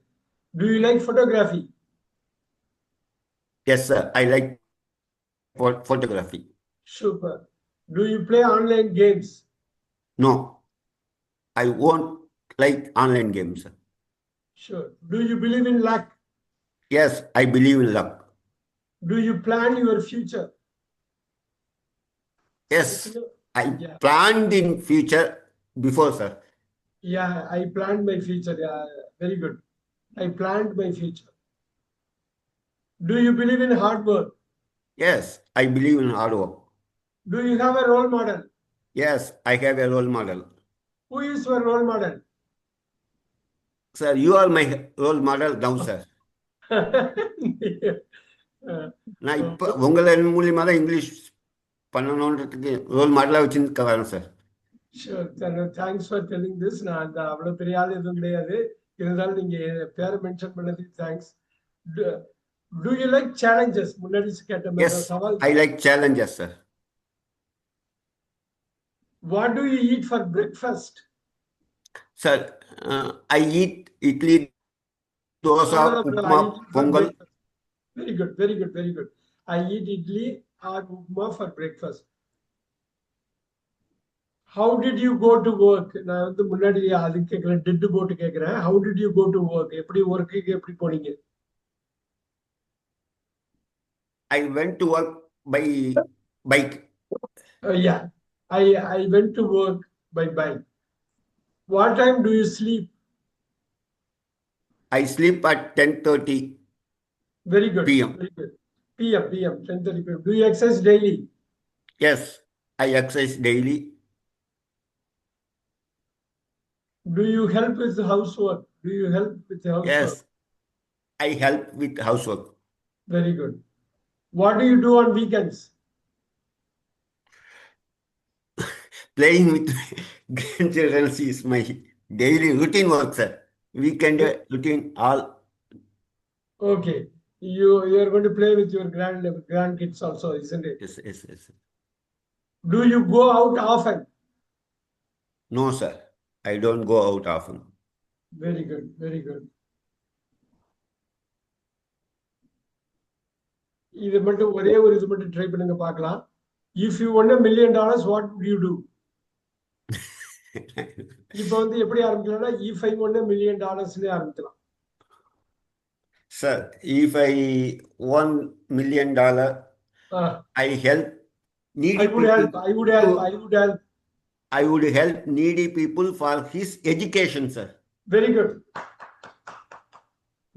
[SPEAKER 1] Do you like photography?
[SPEAKER 3] Yes, sir. I like photography.
[SPEAKER 1] Super. Do you play online games?
[SPEAKER 3] No, I won't like online games, sir.
[SPEAKER 1] Sure. Do you believe in luck?
[SPEAKER 3] Yes, I believe in luck.
[SPEAKER 1] Do you plan your future?
[SPEAKER 3] Yes, I
[SPEAKER 1] Yeah,
[SPEAKER 3] planned in future before, sir.
[SPEAKER 1] yeah, I planned my future. Yeah, very good. I planned my future. Do you believe in hard work?
[SPEAKER 3] Yes, I believe in hard work.
[SPEAKER 1] Do you have a role model?
[SPEAKER 3] Yes, I have a role model.
[SPEAKER 1] Who is your role model?
[SPEAKER 3] Sir, you are my role model now, sir.
[SPEAKER 1] Uh,
[SPEAKER 3] நான் இப்போ உங்களை மூலியமா தான் English பண்ணணுன்றதுக்கு role மாடலாக வச்சுன்னு வரேன் sir.
[SPEAKER 1] Sure. Thanks for telling this. நான் அந்த அவ்வளவு பெரிய ஆள் எதுவும் கிடையாது. இருந்தாலும் நீங்க பேரை மென்ஷன் பண்ணதுக்கு thanks. Do you like challenges? முன்னாடி கேட்ட மாதிரி
[SPEAKER 3] Yes,
[SPEAKER 1] தான் சவால்.
[SPEAKER 3] I like challenges, sir.
[SPEAKER 1] What do you eat for breakfast?
[SPEAKER 3] Sir, I eat idli, dosa, upma, pongal.
[SPEAKER 1] Very good, very good, very good. I eat idli or upma for breakfast. How did you go to work? நான் வந்து முன்னாடி அது கேட்கறேன், did போட்டு கேட்கிறேன். How did you go to work? எப்படி ஒர்க்குக்கு எப்படி போனீங்க?
[SPEAKER 3] I went to work by bike.
[SPEAKER 1] Yeah, I went to work by bike. What time do you sleep?
[SPEAKER 3] I sleep at 10:30
[SPEAKER 1] Very good.
[SPEAKER 3] p.m.
[SPEAKER 1] Very good. PM, 10:30 PM. Do you exercise daily?
[SPEAKER 3] Yes, I exercise daily.
[SPEAKER 1] Do you help with the housework? Do you help with the housework?
[SPEAKER 3] Yes, I help with housework.
[SPEAKER 1] Very good. What do you do on weekends?
[SPEAKER 3] Playing with grandchildren is my daily routine work, sir. Weekend routine, all.
[SPEAKER 1] Okay. You are going to play with your grandkids also, isn't it?
[SPEAKER 3] Yes, yes, yes.
[SPEAKER 1] Do you go out often?
[SPEAKER 3] No, sir. I don't go out often.
[SPEAKER 1] Very good, very good. இது மட்டும் ஒரே ஒரு இது மட்டும் try பண்ணுங்க பார்க்கலாம். If you won $1 million, what would you do? இப்போ வந்து எப்படி ஆரம்பிக்கலாம்னா if I won $1 million னே ஆரம்பிக்கலாம்.
[SPEAKER 3] Sir, if I won $1 million, I help needy
[SPEAKER 1] I would
[SPEAKER 3] people.
[SPEAKER 1] help. I would help. I would help.
[SPEAKER 3] I would help needy people for his education, sir.
[SPEAKER 1] Very good.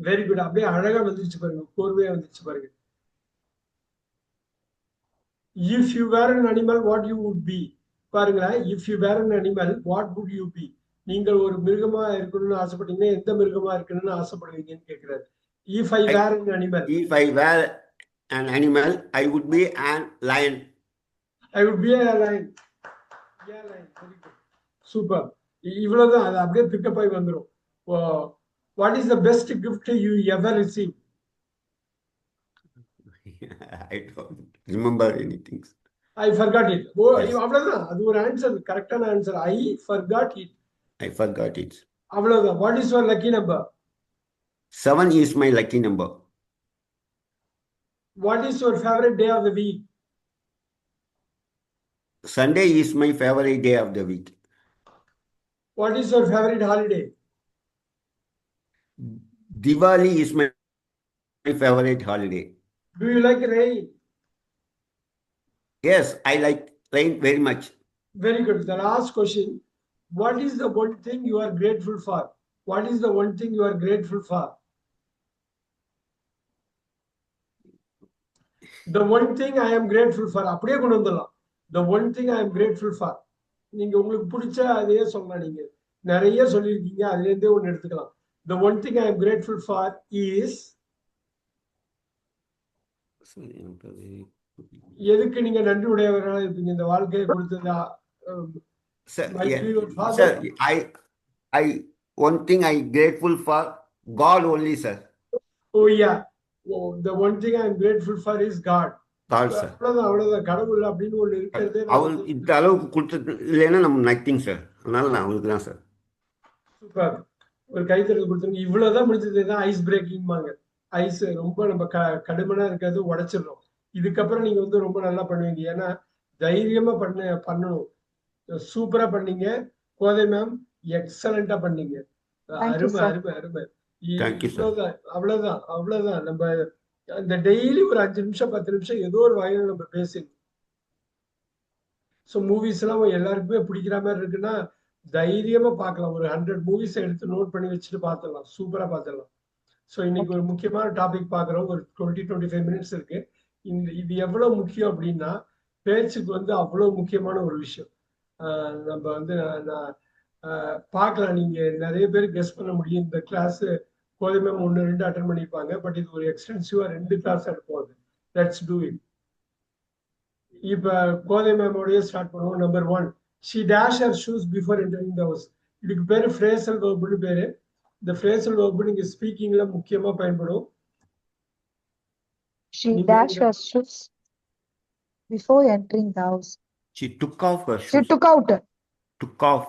[SPEAKER 1] Very good. அப்படியே அழகா வந்துருச்சு பாருங்க, கோர்வையா வந்துருச்சு பாருங்க. If you were an animal, what you would be? பாருங்களேன், if you were an animal, what would you be? நீங்கள் ஒரு மிருகமா இருக்கணும்னு ஆசைப்பட்டீங்கன்னா எந்த மிருகமா இருக்கணும்னு ஆசைப்படுவீங்கன்னு கேக்குறாரு. If I were an animal.
[SPEAKER 3] If I were an animal, I would be an lion.
[SPEAKER 1] I would be a lion. Yeah, lion. Very good. Super. இவ்வளவுதான், அது அப்படியே பிக்கப் ஆகி வந்துரும். What is the best gift you ever received?
[SPEAKER 3] I don't remember anything.
[SPEAKER 1] I forgot it. O,
[SPEAKER 3] Yes.
[SPEAKER 1] அவ்வளவுதான். அது ஒரு answer, கரெக்டான answer. I forgot it.
[SPEAKER 3] I forgot it.
[SPEAKER 1] அவ்வளவுதான். What is your lucky number?
[SPEAKER 3] 7 is my lucky number.
[SPEAKER 1] What is your favorite day of the week?
[SPEAKER 3] Sunday is my favorite day of the week.
[SPEAKER 1] What is your favorite holiday?
[SPEAKER 3] Diwali is my favorite holiday.
[SPEAKER 1] Do you like rain?
[SPEAKER 3] Yes, I like rain very much.
[SPEAKER 1] Very good. The last question. What is the one thing you are grateful for? What is the one thing you are grateful for? The one thing I am grateful for. அப்படியே கொண்டு வந்துடலாம். The one thing I am grateful for. நீங்க உங்களுக்கு பிடிச்ச அதையே சொல்லலாம். நீங்க நிறைய சொல்லியிருக்கீங்க, அதுல இருந்தே ஒன்னு எடுத்துக்கலாம். The one thing I am grateful for is. எதுக்கு நீங்க நன்றி உடையவர்களா இருப்பீங்க? இந்த வாழ்க்கையை கொடுத்ததா?
[SPEAKER 3] Sir, one thing I grateful for God only, sir.
[SPEAKER 1] Oh yeah. Oh, the one thing I am grateful for is God.
[SPEAKER 3] God, sir.
[SPEAKER 1] அவ்வளவுதான். கடவுள் அப்படின்னு ஒண்ணு இருக்கிறதே.
[SPEAKER 3] அவர் இந்த அளவுக்கு கொடுத்தது இல்லைன்னா நம்ம நத்திங் சார். அதனால நான் அவருக்கு தான் சார்.
[SPEAKER 1] சூப்பர். ஒரு கைத்தறல் கொடுத்துருங்க. இவ்வளவுதான் முடிஞ்சது. தான் ஐஸ் பிரேக்கிங்பாங்க. ஐஸ் ரொம்ப நம்ம கடுமையா இருக்கிறது உடைச்சிடணும். இதுக்கப்புறம் நீங்க வந்து ரொம்ப நல்லா பண்ணுவீங்க. ஏன்னா தைரியமா பண்ணணும். சூப்பரா பண்ணீங்க கோதை மேம். எக்ஸலண்டா பண்ணீங்க. அருமை அருமை அருமை. அவ்வளவுதான். நம்ம இந்த டெய்லி ஒரு 5 நிமிஷம் 10 நிமிஷம் ஏதோ ஒரு வகையில நம்ம பேசணும். ஸோ மூவிஸ் எல்லாம் எல்லாருக்குமே பிடிக்கிற மாதிரி இருக்குன்னா தைரியமா பார்க்கலாம். ஒரு 100 மூவிஸ் எடுத்து நோட் பண்ணி வச்சுட்டு பார்த்துடலாம். சூப்பரா பார்த்துடலாம். ஸோ இன்னைக்கு ஒரு முக்கியமான டாபிக் பார்க்குறோம். ஒரு 20-25 மினிட்ஸ் இருக்கு. இது எவ்வளவு முக்கியம் அப்படின்னா பேச்சுக்கு வந்து அவ்வளவு முக்கியமான ஒரு விஷயம். நம்ம வந்து பார்க்கலாம். நீங்க நிறைய பேர் கெஸ் பண்ண முடியும். இந்த கிளாஸ் கோதை மேம் 1-2 அட்டன் பண்ணிப்பாங்க. பட் இது ஒரு எக்ஸ்டென்சிவா 2 கிளாஸ் எடுப்போம். Let's do it. இப்ப கோதை மேமோடய ஸ்டார்ட் பண்ணுவோம். Number 1, she dash her shoes before entering the house. இதுக்கு பேரு phrasal verbனு பேரு. இந்த phrasal verb நீங்க ஸ்பீக்கிங்ல முக்கியமா பயன்படும்.
[SPEAKER 2] She dashed her shoes before entering the house.
[SPEAKER 3] She took off her
[SPEAKER 2] She
[SPEAKER 3] shoes.
[SPEAKER 2] took out.
[SPEAKER 3] Took off.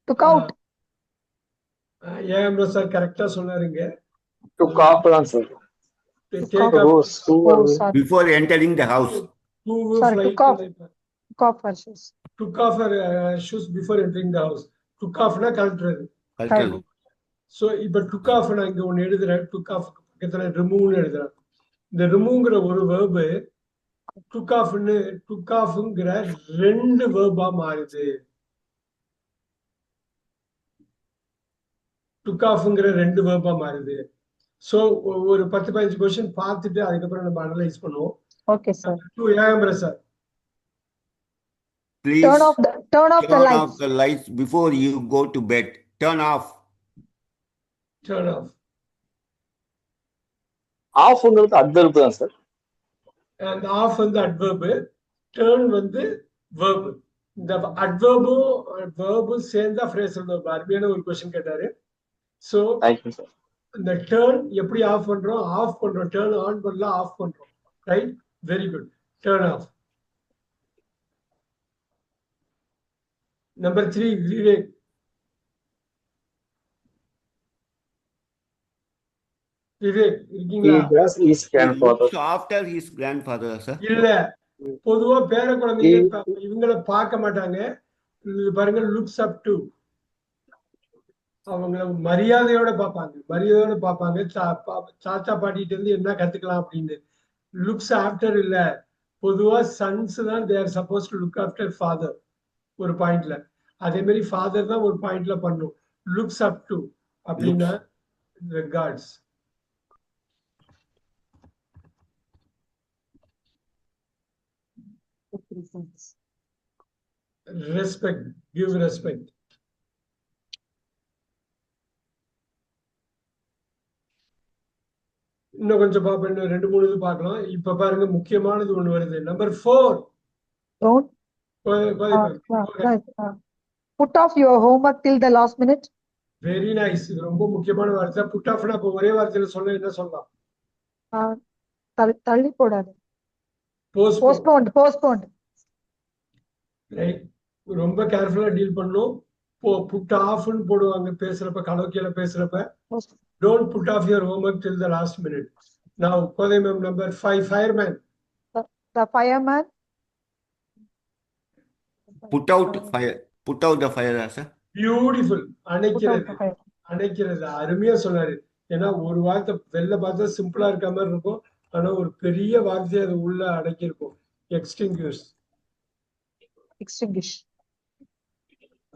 [SPEAKER 2] Took out.
[SPEAKER 1] ஏன் sir கரெக்டா சொன்னாருங்க.
[SPEAKER 4] Took off தான் sir.
[SPEAKER 1] Take off.
[SPEAKER 2] Oh, sorry.
[SPEAKER 3] Before entering the house.
[SPEAKER 2] Sorry, took off. Took off her shoes.
[SPEAKER 1] Took off her shoes before entering the house. Took off na கழட்டுறது.
[SPEAKER 3] Cultural.
[SPEAKER 1] So இப்ப took off நான் இங்க ஒன்னு எழுதுறேன். Took off பக்கத்துல remove எழுதுறேன். இந்த ரிமூவ்ங்கிற ஒரு verb took offங்கிற 2 வேர்பா மாறுது. took offங்கிற 2 வேர்பா மாறுது. சோ ஒரு 10-15 क्वेश्चन பார்த்துட்டு அதுக்கப்புறம் நம்ம அனலைஸ் பண்ணுவோம்.
[SPEAKER 2] Okay, sir.
[SPEAKER 1] Ekambara sir.
[SPEAKER 3] Please
[SPEAKER 2] Turn off the lights.
[SPEAKER 3] off the lights before you go to bed. Turn off.
[SPEAKER 1] Turn off.
[SPEAKER 4] ஆஃப்ங்கிறது adverb தான் சார்.
[SPEAKER 1] And off வந்து adverb, turn வந்து verb. இந்த adverb சேர்ந்தா phrasal verb. அருமையான ஒரு question கேட்டாரு. So இந்த turn எப்படி ஆஃப் பண்றோம்? ஆஃப் பண்றோம். turn on பண்ணல ஆஃப் பண்றோம். Right? Very good. turn off. Number 3, Vivek. Vivek இருக்கீங்களா?
[SPEAKER 4] His grandfather.
[SPEAKER 3] After his grandfather, sir.
[SPEAKER 1] இல்ல, பொதுவா பேர குழந்தைங்க இவங்கள பார்க்க மாட்டாங்க. பாருங்க, லுக்ஸ் அப் டு, அவங்கள மரியாதையோட பார்ப்பாங்க. சாச்சா பாட்டிட்டு இருந்து என்ன கத்துக்கலாம் அப்படின்னு. லுக்ஸ் ஆஃப்டர் இல்ல, பொதுவா சன்ஸ் தான் they are suppose to look after father ஒரு பாயிண்ட்ல. அதே மாதிரி ஃபாதர் தான் ஒரு பாயிண்ட்ல பண்ணும். லுக்ஸ் அப் டு அப்படின்னா ரெகார்ட்ஸ். Respect, give respect. இன்னும் கொஞ்சம் பாப்போம். இன்னும் 2-3 இது பார்க்கலாம். இப்ப பாருங்க, முக்கியமானது ஒண்ணு வருது. Number 4.
[SPEAKER 2] Don't put off your homework till the last minute.
[SPEAKER 1] Very nice. இது ரொம்ப முக்கியமான வார்த்தை. புட் ஆஃப்னா இப்ப ஒரே வார்த்தையில சொல்ல என்ன சொல்லலாம்?
[SPEAKER 2] தள்ளி போடாது. Postponed.
[SPEAKER 1] ரைட். ரொம்ப கேர்ஃபுல்லா டீல் பண்ணணும். புட் ஆஃப்னு போடுவாங்க பேசுறப்ப, கலோக்கியல பேசுறப்ப. Don't put off your homework till the last minute. Now, Kodai ma'am, number 5, fireman.
[SPEAKER 2] The fireman.
[SPEAKER 3] Put out the fire, sir.
[SPEAKER 1] Beautiful. அணைக்கிறது. அருமையா சொன்னாரு. ஏன்னா ஒரு வார்த்தை வெளில பார்த்தா சிம்பிளா இருக்க மாதிரி இருக்கும். ஆனா ஒரு பெரிய வார்த்தையை அது உள்ள அடக்கியிருக்கும். எக்ஸ்டிங்யூஷ்.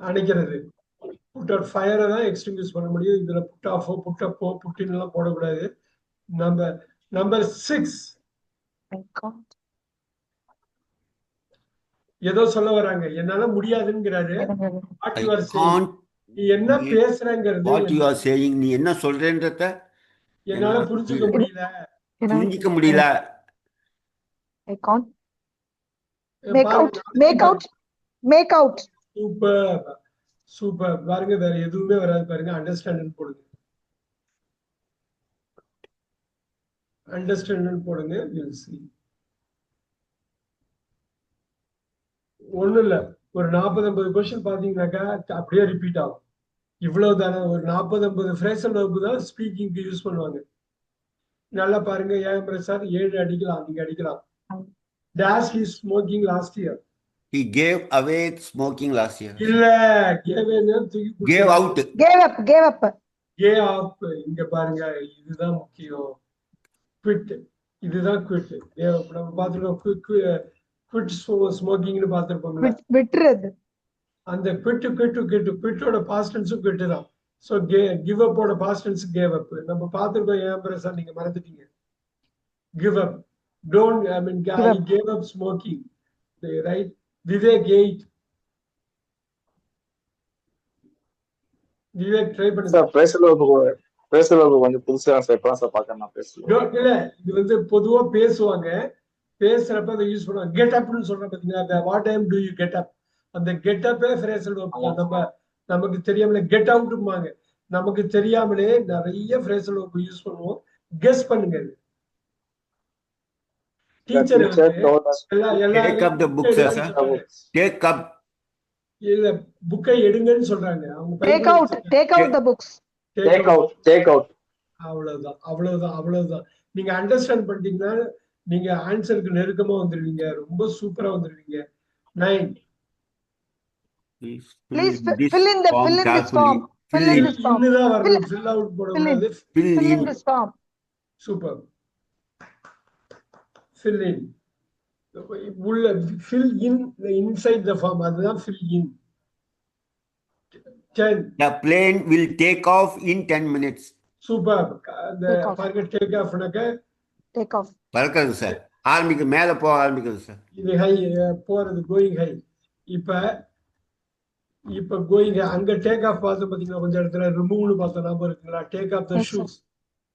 [SPEAKER 1] அணைக்கிறது. புட் அவுட் ஃபயரை தான் எக்ஸ்டிங்யூஷ் பண்ண முடியும். இதுல புட் ஆஃபோ புட் அப்போ புட்டின் எல்லாம் போடக்கூடாது. நம்பர் 6. ஏதோ சொல்ல வராங்க, என்னால முடியாதுங்கிறாரு. நீ என்ன பேசுறங்கிறது,
[SPEAKER 3] what you are saying, நீ என்ன சொல்றேன்றத
[SPEAKER 1] என்னால புரிஞ்சுக்க முடியல.
[SPEAKER 2] I can't make out.
[SPEAKER 1] Super. பாருங்க, வேற எதுவுமே வராது. பாருங்க, அண்டர்ஸ்டாண்ட் போடுங்க. we'll see. ஒண்ணும் இல்ல, ஒரு 40-50 கொஸ்டின் பாத்தீங்கன்னாக்கா அப்படியே ரிப்பீட் ஆகும். இவ்வளவு தானே. ஒரு 40-50 ஃப்ரேசல் வெர்ப் தான் ஸ்பீக்கிங்க்கு யூஸ் பண்ணுவாங்க. நல்லா பாருங்க. ஏன் சார் 7 அடிக்கலாம், நீங்க அடிக்கலாம். Dash he smoking last year.
[SPEAKER 3] He gave away smoking last year.
[SPEAKER 1] இல்ல, gave
[SPEAKER 3] out.
[SPEAKER 2] Gave up.
[SPEAKER 1] இங்க பாருங்க, இதுதான் முக்கியம். quit. இதுதான் quit. நம்ம பார்த்துருக்கோம். குவிட் ஸ்மோக்கிங்னு பார்த்திருப்போம்ல,
[SPEAKER 2] விட்டுறது.
[SPEAKER 1] அந்த குவிட்டோட பாஸ்ட் டென்ஸும் குவிட் தான். ஸோ கிவ் அப்போட பாஸ்ட் டென்ஸ் கேவ் அப். நம்ம பார்த்திருக்கோம். ஏன் பிரசாத் நீங்க மறந்துட்டீங்க? Give up, don't, I mean I gave up smoking, right? Vivek 8. Vivek try பண்ணுங்க
[SPEAKER 4] சார். பேசுறது கொஞ்சம் புதுசா சார். இப்பதான் சார் பாக்கிறேன் நான் பேசுறேன்.
[SPEAKER 1] இல்ல, இது வந்து பொதுவா பேசுவாங்க, பேசுறப்ப அதை யூஸ் பண்ணுவாங்க. கெட் அப்னு சொல்ற பாத்தீங்களா, what time to you get up, அந்த கெட் அப்பே ஃப்ரேசல் நம்ம நமக்கு தெரியாமலே கெட் அவுட்பாங்க. நமக்கு தெரியாமலே நிறைய ஃப்ரேசல் யூஸ் பண்ணுவோம். கெஸ் பண்ணுங்க. Teacher
[SPEAKER 3] Take up the books, sir. Take up.
[SPEAKER 1] இல்ல, புக்கை எடுங்கன்னு சொல்றாங்க. அவங்க
[SPEAKER 2] Take out the books.
[SPEAKER 4] Take out.
[SPEAKER 1] அவ்வளவுதான். நீங்க அண்டர்ஸ்டாண்ட் பண்ணிட்டீங்கன்னா நீங்க ஆன்சருக்கு நெருக்கமா வந்துருவீங்க. ரொம்ப சூப்பரா வந்துருவீங்க. 9.
[SPEAKER 2] Please fill in this form. Fill in this form.
[SPEAKER 1] இன்னுதான் வரணும். fill out போடக்கூடாது.
[SPEAKER 2] Fill in this form.
[SPEAKER 1] Super. fill in. உள்ள fill in inside the form. அதுதான் fill in. 10.
[SPEAKER 3] The plane will take off in 10 minutes.
[SPEAKER 1] Super. அந்த பாருங்க, take ஆஃப்னாக்க
[SPEAKER 2] Take off.
[SPEAKER 3] பறக்குது சார். மேல போக ஆரம்பிக்குது சார்.
[SPEAKER 1] இது ஹை போறது, கோயிங் ஹை. இப்ப கோயிங், அங்க டேக் ஆஃப் பார்த்து பாத்தீங்கன்னா கொஞ்சம் இடத்துல ரிமூவ்னு பார்த்தோம். ஞாபகம் இருக்குங்களா? Take off the shoes.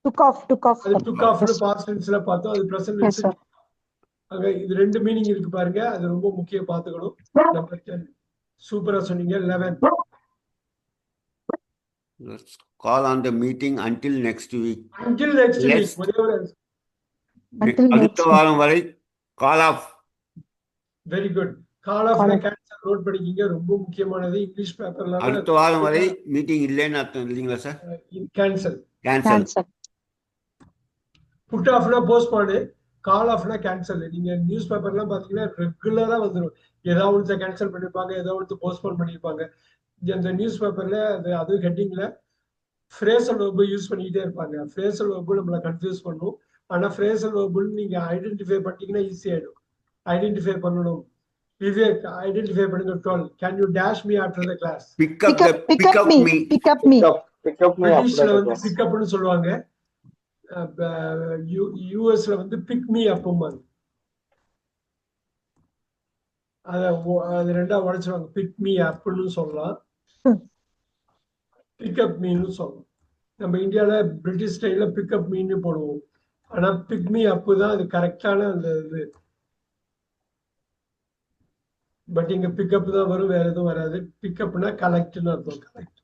[SPEAKER 2] Took off.
[SPEAKER 1] அது டுக் ஆஃப்னு பாஸ்ட் டென்ஸ்ல பார்த்தோம். அது பிரசன்ட் டென்ஸ். அங்க இது ரெண்டு மீனிங் இருக்கு பாருங்க. அது ரொம்ப முக்கியம், பார்த்துக்கணும். நம்பர் 10 சூப்பரா சொன்னீங்க. 11.
[SPEAKER 3] Let's call on the meeting until next week.
[SPEAKER 1] Until next week.
[SPEAKER 3] அடுத்த வாரம் வரை call off.
[SPEAKER 1] Very good. Call off cancel note பண்ணிக்கிங்க. ரொம்ப முக்கியமானது. இங்கிலீஷ் பேப்பர்ல
[SPEAKER 3] அடுத்த வாரம் வரை மீட்டிங் இல்லைன்னு அர்த்தம் இல்லைங்களா சார்?
[SPEAKER 1] கேன்சல். புட் ஆஃப்னா போஸ்ட்போன், கால் ஆஃப்னா கேன்சல். நீங்க நியூஸ் பேப்பர்லாம் பாத்தீங்கன்னா ரெகுலரா வந்துடும். ஏதாவது கேன்சல் பண்ணிருப்பாங்க, ஏதாவது போஸ்ட்போன் பண்ணிருப்பாங்க. இந்த நியூஸ் பேப்பர்ல அது ஹெட்டிங்ல ஃப்ரேசல் வெர்ப் யூஸ் பண்ணிக்கிட்டே இருப்பாங்க. ஃப்ரேசல் வெர்ப் நம்மள கன்ஃபியூஸ் பண்ணும். ஆனா ஃப்ரேசல் வெர்ப் நீங்க ஐடென்டிஃபை பண்ணிட்டீங்கன்னா ஈஸி ஆயிடும். ஐடென்டிஃபை பண்ணணும். விவேக் ஐடென்டிஃபை பண்ணுங்க. 12. Can you dash me after the class?
[SPEAKER 3] Pick up me.
[SPEAKER 4] Pick up me.
[SPEAKER 1] இங்கிலீஷ்ல வந்து பிக் அப்னு சொல்லுவாங்க. யூஎஸ்ல வந்து பிக் மீ அப்பும்பாங்க. அது ரெண்டா உடைச்சிருவாங்க. பிக் மீ அப்னு சொல்லலாம், பிக்அப் மீன்னு சொல்லலாம். நம்ம இந்தியால பிரிட்டிஷ் ஸ்டைல பிக்அப் மீன்னு போடுவோம். ஆனா பிக் மீ அப்பு தான் அது கரெக்டான அந்த இது. பட் இங்க பிக்அப் தான் வரும், வேற எதுவும் வராது. பிக்அப்னா கலெக்ட்னு அர்த்தம். கலெக்ட்.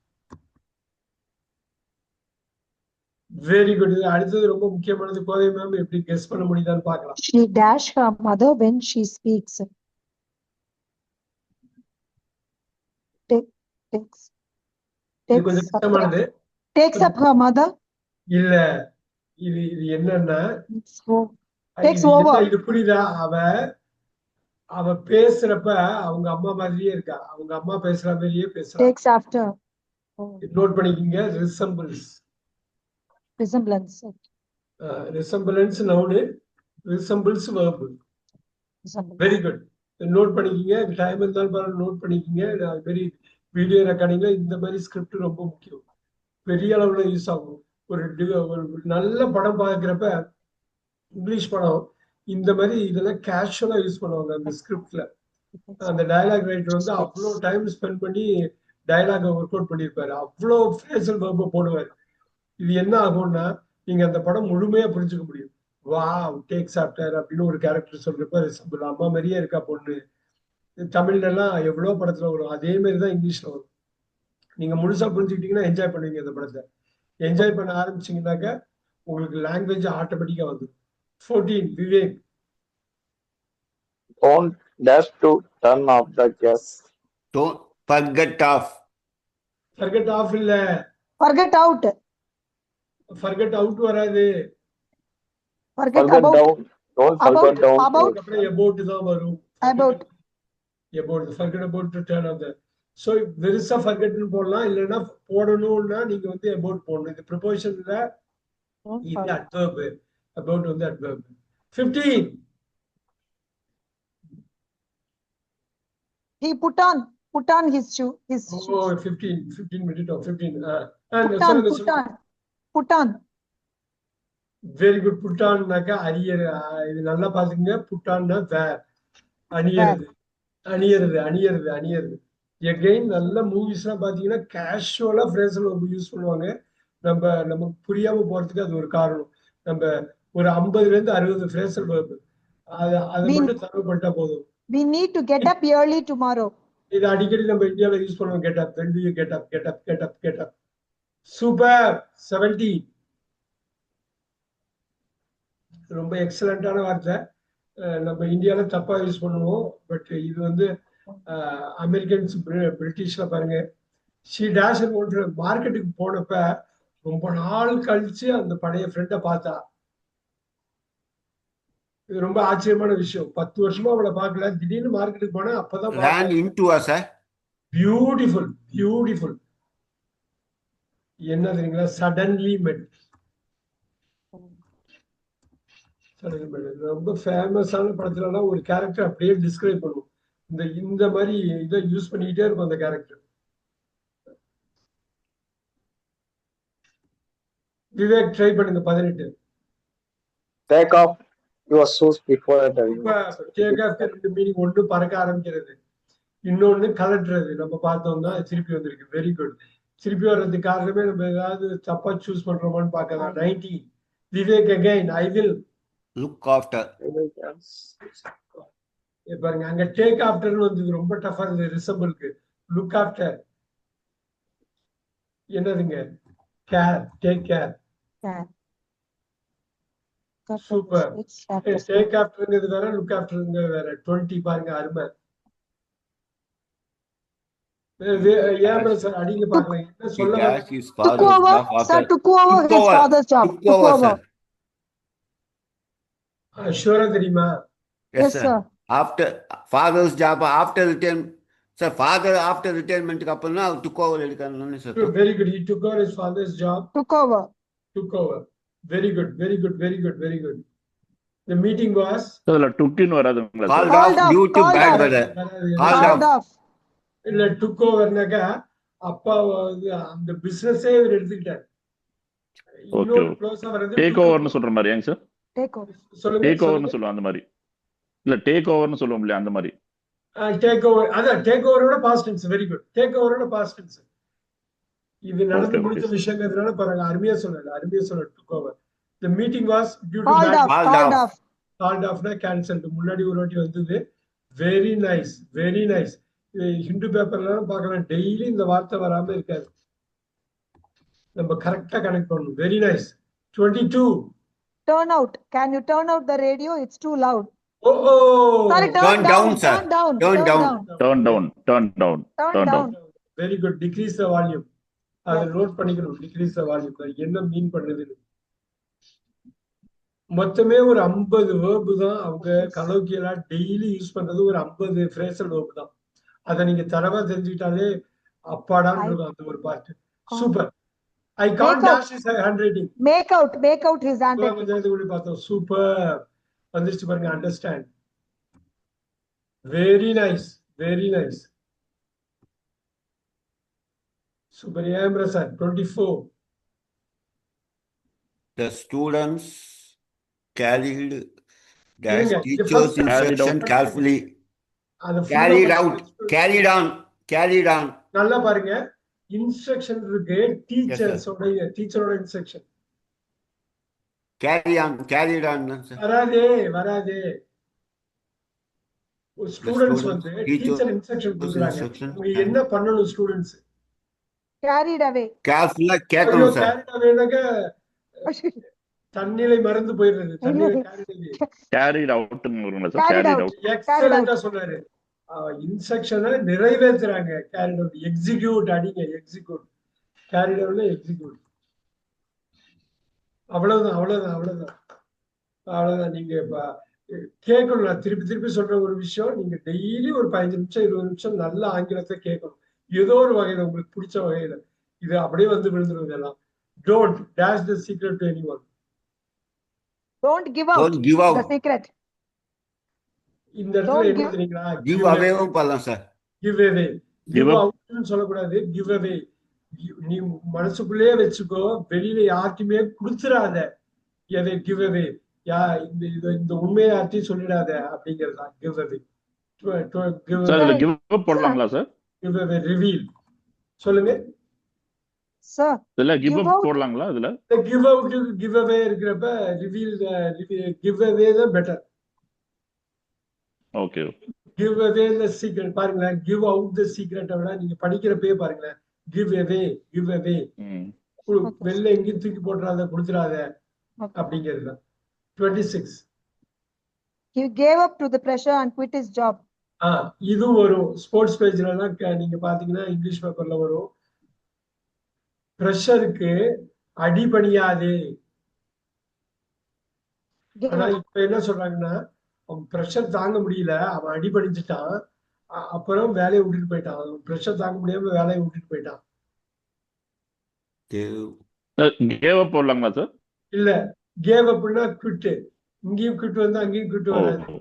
[SPEAKER 1] Very good. அடுத்தது ரொம்ப முக்கியமானது. கோதை மேம் எப்படி கெஸ் பண்ண முடியுதான்னு பார்க்கலாம்.
[SPEAKER 2] She dash her mother when she speaks.
[SPEAKER 1] கொஞ்சம் கஷ்டமானது.
[SPEAKER 2] Takes up her mother.
[SPEAKER 1] இல்ல, இது என்னன்னா
[SPEAKER 2] Takes over.
[SPEAKER 1] இது புரியுதா? அவ பேசுறப்ப அவங்க அம்மா மாதிரியே இருக்கா. அவங்க அம்மா பேசுற மாதிரியே பேசுறா.
[SPEAKER 2] Takes after.
[SPEAKER 1] நோட் பண்ணிக்கீங்க.
[SPEAKER 2] Resemblance.
[SPEAKER 1] Resemblance noun, resembles verb. Very good. Note பண்ணிக்கீங்க. டைம் இருந்தாலும் பரவாயில்ல, நோட் பண்ணிக்கீங்க. வெரி வீடியோ ரெக்கார்டிங்ல இந்த மாதிரி ஸ்கிரிப்ட் ரொம்ப முக்கியம். பெரிய அளவுல யூஸ் ஆகும். ஒரு நல்ல படம் பார்க்கிறப்ப, இங்கிலீஷ் படம், இந்த மாதிரி இதெல்லாம் கேஷுவலா யூஸ் பண்ணுவாங்க அந்த ஸ்கிரிப்ட்ல. அந்த டயலாக் ரைட்டர் வந்து அவ்வளோ டைம் ஸ்பெண்ட் பண்ணி டயலாக் ஒர்க் அவுட் பண்ணியிருப்பாரு. அவ்வளோ ஃப்ரேசல் வெர்பை போடுவார். இது என்ன ஆகும்னா, நீங்க அந்த படம் முழுமையா புரிஞ்சுக்க முடியும். வாவ், டேக்ஸ் ஆஃப்டர் அப்படின்னு ஒரு கேரக்டர் சொல்றப்ப ரிசம்பிள், அம்மா மாதிரியே இருக்கா பொண்ணு. தமிழ்ல எல்லாம் எவ்வளவு படத்துல வரும், அதே மாதிரிதான் இங்கிலீஷ்ல வரும். நீங்க முழுசா புரிஞ்சுக்கிட்டீங்கன்னா என்ஜாய் பண்ணுவீங்க இந்த படத்தை. என்ஜாய் பண்ண ஆரம்பிச்சீங்கன்னாக்க உங்களுக்கு லாங்குவேஜ் ஆட்டோமேட்டிக்கா வந்துடும். 14. Vivek.
[SPEAKER 4] Don't dash to turn off the gas.
[SPEAKER 3] Don't forget off.
[SPEAKER 1] Forget off இல்ல,
[SPEAKER 2] Forget out.
[SPEAKER 1] forget out வராது.
[SPEAKER 2] Forget
[SPEAKER 4] Forget
[SPEAKER 2] about.
[SPEAKER 4] down. Don't forget down.
[SPEAKER 2] About.
[SPEAKER 1] அப்புறம் about தான் வரும்.
[SPEAKER 2] About.
[SPEAKER 1] Forget about to turn off the. So வெறுசா forgetன்னு போடலாம். இல்லைன்னா போடணும்னா நீங்க வந்து about போடணும். இந்த ப்ரிப்போசிஷன்ல இது adverb. About வந்து adverb. 15.
[SPEAKER 2] He put on his shoe, his shoes.
[SPEAKER 1] Oh, 15 minutes or 15.
[SPEAKER 2] Put on.
[SPEAKER 1] Very good. புட்டான்னாக்கா அணியர். இது நல்லா பாத்துக்கங்க. புட்டான்னா வேர், அணியறது அணியறது அணியறது அணியறது. எகைன் நல்ல மூவிஸ் எல்லாம் பாத்தீங்கன்னா கேஷுவலா ஃப்ரேசல் யூஸ் பண்ணுவாங்க. நமக்கு புரியாம போறதுக்கு அது ஒரு காரணம். நம்ம ஒரு 50ல இருந்து 60 ஃப்ரேசல் அதை மட்டும் தரவு பண்ணிட்டா போதும்.
[SPEAKER 2] We need to get up early tomorrow.
[SPEAKER 1] இது அடிக்கடி நம்ம இந்தியாவில யூஸ் பண்ணுவோம். Get up, when do you get up, get up, get up, get up. Super. 70. ரொம்ப எக்ஸலண்டான வார்த்தை. நம்ம இந்தியாவில தப்பா யூஸ் பண்ணுவோம். பட் இது வந்து அமெரிக்கன்ஸ், பிரிட்டிஷ்ல பாருங்க. ஷி டேஷ் மார்க்கெட்டுக்கு போனப்ப ரொம்ப நாள் கழிச்சு அந்த பழைய ஃப்ரெண்டை பார்த்தா. இது ரொம்ப ஆச்சரியமான விஷயம். 10 வருஷமா அவளை பார்க்கல. திடீர்னு மார்க்கெட்டுக்கு போனா அப்பதான்
[SPEAKER 3] ran into us, sir.
[SPEAKER 1] Beautiful beautiful. என்ன தெரியுங்களா? சடன்லி மெட். ரொம்ப ஃபேமஸான படத்துலலாம் ஒரு கேரக்டர் அப்படியே டிஸ்கிரைப் பண்ணுவோம். இந்த மாதிரி இதை யூஸ் பண்ணிக்கிட்டே இருக்கும் அந்த கேரக்டர். விவேக் ட்ரை பண்ணுங்க. 18.
[SPEAKER 4] Take off your shoes before entering.
[SPEAKER 1] Take off 2 meaning. ஒன்று பறக்க ஆரம்பிக்கிறது, இன்னொன்னு கலட்டுறது. நம்ம பார்த்தோம்னா திருப்பி வந்திருக்கு. Very good. திருப்பி வர்றதுக்கு காரணமே நம்ம ஏதாவது தப்பா சூஸ் பண்றோமான்னு பார்க்கலாம். 19. Vivek again. I will
[SPEAKER 3] Look after.
[SPEAKER 1] பாருங்க, அங்க டேக் ஆஃப்டர்னு வந்தது. ரொம்ப டஃபா இருந்தது ரிசம்பிளுக்கு. லுக் ஆஃப்டர் என்னதுங்க? Care, take care. Super. Take ஆஃப்டர்ங்கிறது வேற, லுக் ஆஃப்டர்ங்கிறது வேற. 20 பாருங்க, அருமை. ஏன் சார் அடிங்க பார்க்கலாம். என்ன
[SPEAKER 3] He
[SPEAKER 1] சொல்ல
[SPEAKER 3] dashed his
[SPEAKER 2] Took
[SPEAKER 3] father's
[SPEAKER 2] over,
[SPEAKER 3] job
[SPEAKER 2] sir,
[SPEAKER 3] after.
[SPEAKER 2] took over his father's job.
[SPEAKER 3] Took over, sir.
[SPEAKER 1] ஷூரா தெரியுமா?
[SPEAKER 3] Yes,
[SPEAKER 2] Yes,
[SPEAKER 3] sir.
[SPEAKER 2] sir.
[SPEAKER 3] After father's job, after retirement, sir, father after retirement க்கு அப்புறம் தான் took over எடுக்கணும்னு sir.
[SPEAKER 1] Very good. He took over his father's job.
[SPEAKER 2] Took over.
[SPEAKER 1] Took over. Very good. Very good. Very good. Very good. The meeting was
[SPEAKER 5] அதுல டுக்கின்னு வராதுங்களா sir?
[SPEAKER 3] Called
[SPEAKER 2] Called
[SPEAKER 3] off
[SPEAKER 2] off,
[SPEAKER 3] due to
[SPEAKER 2] called
[SPEAKER 3] bad
[SPEAKER 2] off.
[SPEAKER 3] weather. Called
[SPEAKER 2] Called
[SPEAKER 3] off.
[SPEAKER 2] off.
[SPEAKER 1] இல்ல டுக் ஓவர்னாக்கா அப்பா வந்து அந்த பிசினஸே இவர் எடுத்துக்கிட்டார். இன்னொரு க்ளோஸா வர்றது
[SPEAKER 5] take ஓவர்னு சொல்ற மாதிரியாங்க சார்?
[SPEAKER 2] Take over.
[SPEAKER 1] சொல்லுங்க.
[SPEAKER 5] டேக் ஓவர்னு சொல்லுவோம் அந்த மாதிரி. இல்ல டேக் ஓவர்னு சொல்லுவோம் இல்லையா அந்த மாதிரி.
[SPEAKER 1] Take over. அதான் டேக் ஓவரோட past tense. Very good. Take ஓவரோட பாஸ்ட் டென்ஸ். இது நடந்து முடிஞ்ச விஷயங்கிறதுனால பாருங்க, அருமையா சொன்னாரு. அருமையா சொன்னாரு. Took over. The meeting was due to
[SPEAKER 2] Called
[SPEAKER 1] bad.
[SPEAKER 2] off.
[SPEAKER 3] Called
[SPEAKER 2] Called
[SPEAKER 3] off.
[SPEAKER 2] off.
[SPEAKER 1] Called off na cancelled. முன்னாடி ஒரு வாட்டி வந்தது. Very nice, very nice. Hindu பேப்பர்லாம் பார்க்கலாம். டெய்லி இந்த வார்த்தை வராம இருக்காது. நம்ம கரெக்டா கனெக்ட் பண்ணணும். Very nice. 22.
[SPEAKER 2] Turn out. Can you turn out the radio? It's too loud.
[SPEAKER 1] Oh,
[SPEAKER 2] Sorry,
[SPEAKER 3] Turn
[SPEAKER 2] turn
[SPEAKER 3] down,
[SPEAKER 2] down.
[SPEAKER 3] sir.
[SPEAKER 2] Turn down.
[SPEAKER 3] Turn
[SPEAKER 2] Turn
[SPEAKER 3] down.
[SPEAKER 2] down.
[SPEAKER 5] Turn down, turn down,
[SPEAKER 2] Turn
[SPEAKER 5] turn
[SPEAKER 2] down.
[SPEAKER 5] Down.
[SPEAKER 1] Very good. Decrease the volume. அதை
[SPEAKER 2] Yes.
[SPEAKER 1] Note பண்ணிக்கணும். Decrease the volume என்ன mean பண்ணுதுன்னு. மொத்தமே ஒரு 50 verb தான் அவங்க கலோக்கியலா daily use பண்றது. ஒரு 50 ஃப்ரேசல் வேர்பு தான். அதை நீங்க தரவா தெரிஞ்சுக்கிட்டாலே அப்பாடான்னு இருக்கும் அந்த ஒரு part. Super. I can't dash his handwriting.
[SPEAKER 2] Make out his handwriting.
[SPEAKER 1] கொஞ்சம் பார்த்தோம். சூப்பர். வந்துருச்சு பாருங்க. Understand. Very nice, very nice. Super. ஏம் Prasad. 24.
[SPEAKER 3] The students carried dash
[SPEAKER 1] இருங்க, இது
[SPEAKER 3] teacher's
[SPEAKER 1] first
[SPEAKER 3] instruction
[SPEAKER 5] out.
[SPEAKER 3] carefully.
[SPEAKER 1] அதை full-ஆ
[SPEAKER 3] Carried
[SPEAKER 1] பாருங்க.
[SPEAKER 3] out. Carried on. Carried on.
[SPEAKER 1] நல்லா பாருங்க. இன்ஸ்ட்ரக்ஷன் இருக்கு. டீச்சரோட instruction.
[SPEAKER 3] Carry on. Carried on, sir.
[SPEAKER 1] வராதே. ஸ்டூடெண்ட்ஸ் வந்து டீச்சர் இன்ஸ்ட்ரக்ஷன் கொடுக்குறாங்க.
[SPEAKER 3] instruction.
[SPEAKER 1] அவங்க என்ன பண்ணணும் ஸ்டூடெண்ட்ஸ்?
[SPEAKER 2] Carried away.
[SPEAKER 3] Carefully கேட்கணும் sir.
[SPEAKER 1] தண்ணிலை மறந்து போயிடுறது.
[SPEAKER 5] கேரிட் அவுட்னு வருங்களா sir?
[SPEAKER 2] Carried
[SPEAKER 5] carried
[SPEAKER 2] out.
[SPEAKER 5] Out.
[SPEAKER 1] எக்ஸலண்டா சொன்னாரு. இன்ஸ்ட்ரக்ஷனை நிறைவேற்றுறாங்க. Carried out. எக்ஸிக்யூட் அடிங்க. எக்ஸிக்யூட். கேரிட் அவுட்ல எக்ஸிக்யூட். அவ்வளவுதான். நீங்க கேட்கணும். நான் திருப்பி சொல்ற ஒரு விஷயம், நீங்க டெய்லி ஒரு 15 நிமிஷம் 20 நிமிஷம் நல்ல ஆங்கிலத்தை கேட்கணும். ஏதோ ஒரு வகையில உங்களுக்கு பிடிச்ச வகையில. இது அப்படியே வந்து விழுந்துரும். இதெல்லாம் don't dash the secret to anyone.
[SPEAKER 2] Don't give out.
[SPEAKER 3] Don't give out.
[SPEAKER 2] The secret.
[SPEAKER 1] இந்த இடத்துல என்ன தெரியுங்களா?
[SPEAKER 3] Give away பண்ணலாம் sir.
[SPEAKER 1] Give away. கிவ் அவுட்னு சொல்லக்கூடாது, கிவ் அவே. நீ மனசுக்குள்ளேயே வச்சுக்கோ, வெளியில யார்ட்டுமே கொடுத்துடாத. எதை கிவ் அவே, இந்த உண்மையை யார்ட்டையும் சொல்லிடாத அப்படிங்கிறது தான் கிவ் அவே.
[SPEAKER 5] சார் இதுல கிவ் அப் போடலாங்களா சார்?
[SPEAKER 1] Give away, reveal. சொல்லுங்க
[SPEAKER 2] சார்.
[SPEAKER 5] இதுல கிவ்
[SPEAKER 2] Give
[SPEAKER 5] அப்
[SPEAKER 2] out.
[SPEAKER 5] போடலாங்களா இதுல?
[SPEAKER 1] கிவ் அவுட் கிவ் அவே இருக்கிறப்ப ரிவீல், கிவ் அவே தான் better.
[SPEAKER 5] Okay okay.
[SPEAKER 1] Give away தி சீக்ரெட் பாருங்களேன், கிவ் அவுட் தி சீக்ரெட்டை விட நீங்க படிக்கிறப்பே பாருங்களேன், கிவ் அவே, கிவ் அவே. வெளில எங்கேயும் தூக்கி போட்டுறாத, கொடுத்துடாத அப்படிங்கிறது தான். 26.
[SPEAKER 2] He gave up to the pressure and quit his job.
[SPEAKER 1] இது வரும் ஸ்போர்ட்ஸ் பேஜ்ல எல்லாம் நீங்க பாத்தீங்கன்னா இங்கிலீஷ் பேப்பர்ல வரும். பிரஷருக்கு அடிபணியாதே. ஆனா இப்ப என்ன சொல்றாங்கன்னா, அவன் பிரஷர் தாங்க முடியல, அவன் அடிபணிஞ்சிட்டான், அப்புறம் வேலையை விட்டுட்டு போயிட்டான். பிரஷர் தாங்க முடியாம வேலையை விட்டுட்டு போயிட்டான்.
[SPEAKER 5] கேவ் அப் போடலாங்களா சார்? இல்ல,
[SPEAKER 1] கேவ் அப்னா குவிட். இங்கேயும் குவிட் வந்து அங்கேயும் குவிட் வராது.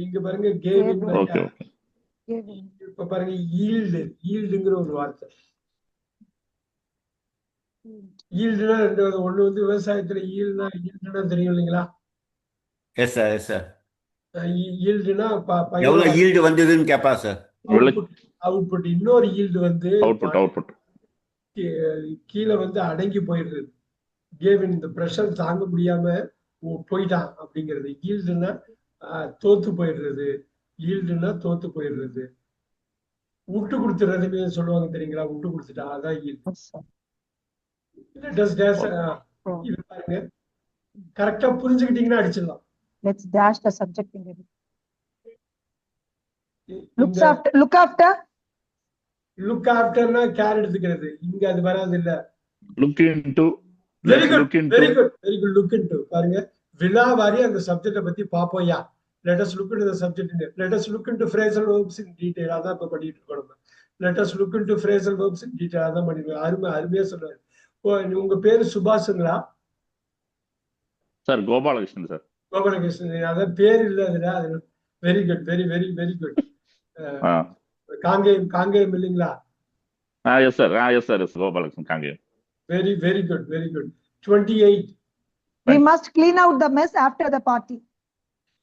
[SPEAKER 1] இங்க பாருங்க கேவிங். இப்ப பாருங்க ஈல்டு, ஈல்டுங்கிற ஒரு வார்த்தை. ஈல்டுனா ரெண்டு, ஒண்ணு வந்து விவசாயத்துல ஈல்டுனா தெரியும் இல்லைங்களா?
[SPEAKER 3] Yes sir, yes sir.
[SPEAKER 1] ஈல்டுனா
[SPEAKER 3] எவ்வளவு ஈல்டு வந்ததுன்னு கேப்பா சார்.
[SPEAKER 1] அவுட்புட். இன்னொரு ஈல்டு வந்து
[SPEAKER 5] அவுட்புட்
[SPEAKER 1] கீழே வந்து அடங்கி போயிடுறது. கேவின் இந்த பிரஷர் தாங்க முடியாம போயிட்டான் அப்படிங்கிறது. ஈல்டுனா தோத்து போயிடுறது, ஈல்டுனா தோத்து போயிடுறது. விட்டு கொடுத்துறதுன்னு சொல்லுவாங்க தெரியுங்களா? விட்டு கொடுத்துட்டா அதான் ஈல்டு. இது பாருங்க, கரெக்டா புரிஞ்சுக்கிட்டீங்கன்னா அடிச்சிடலாம்.
[SPEAKER 2] Let's dash the subject in it. Look after.
[SPEAKER 1] Look afterனா கேர் எடுத்துக்கிறது. இங்க அது வராது இல்ல.
[SPEAKER 5] Look into.
[SPEAKER 1] Very good, very good, very good. Look into பாருங்க, விலாவாரி அந்த சப்ஜெக்ட பத்தி பாப்போம். யா, let us look into the subject. Let us look into phrasal verbs in detail. அதான் இப்ப பண்ணிட்டு இருக்கோம். Let us look into phrasal verbs in detail. அதான் பண்ணிடுவோம். அருமையா சொல்றாரு. உங்க பேரு சுபாஷுங்களா?
[SPEAKER 5] Sir Gopalakrishnan sir.
[SPEAKER 1] கோபாலகிருஷ்ணன், அதான் பேர் இல்ல அதுல. அது very good, very very very good. Kangeyam இல்லைங்களா?
[SPEAKER 5] Yes sir, yes sir, yes Gopalakrishnan Kangeyam.
[SPEAKER 1] Very very good, very good. 28.
[SPEAKER 2] We must clean out the mess after the party.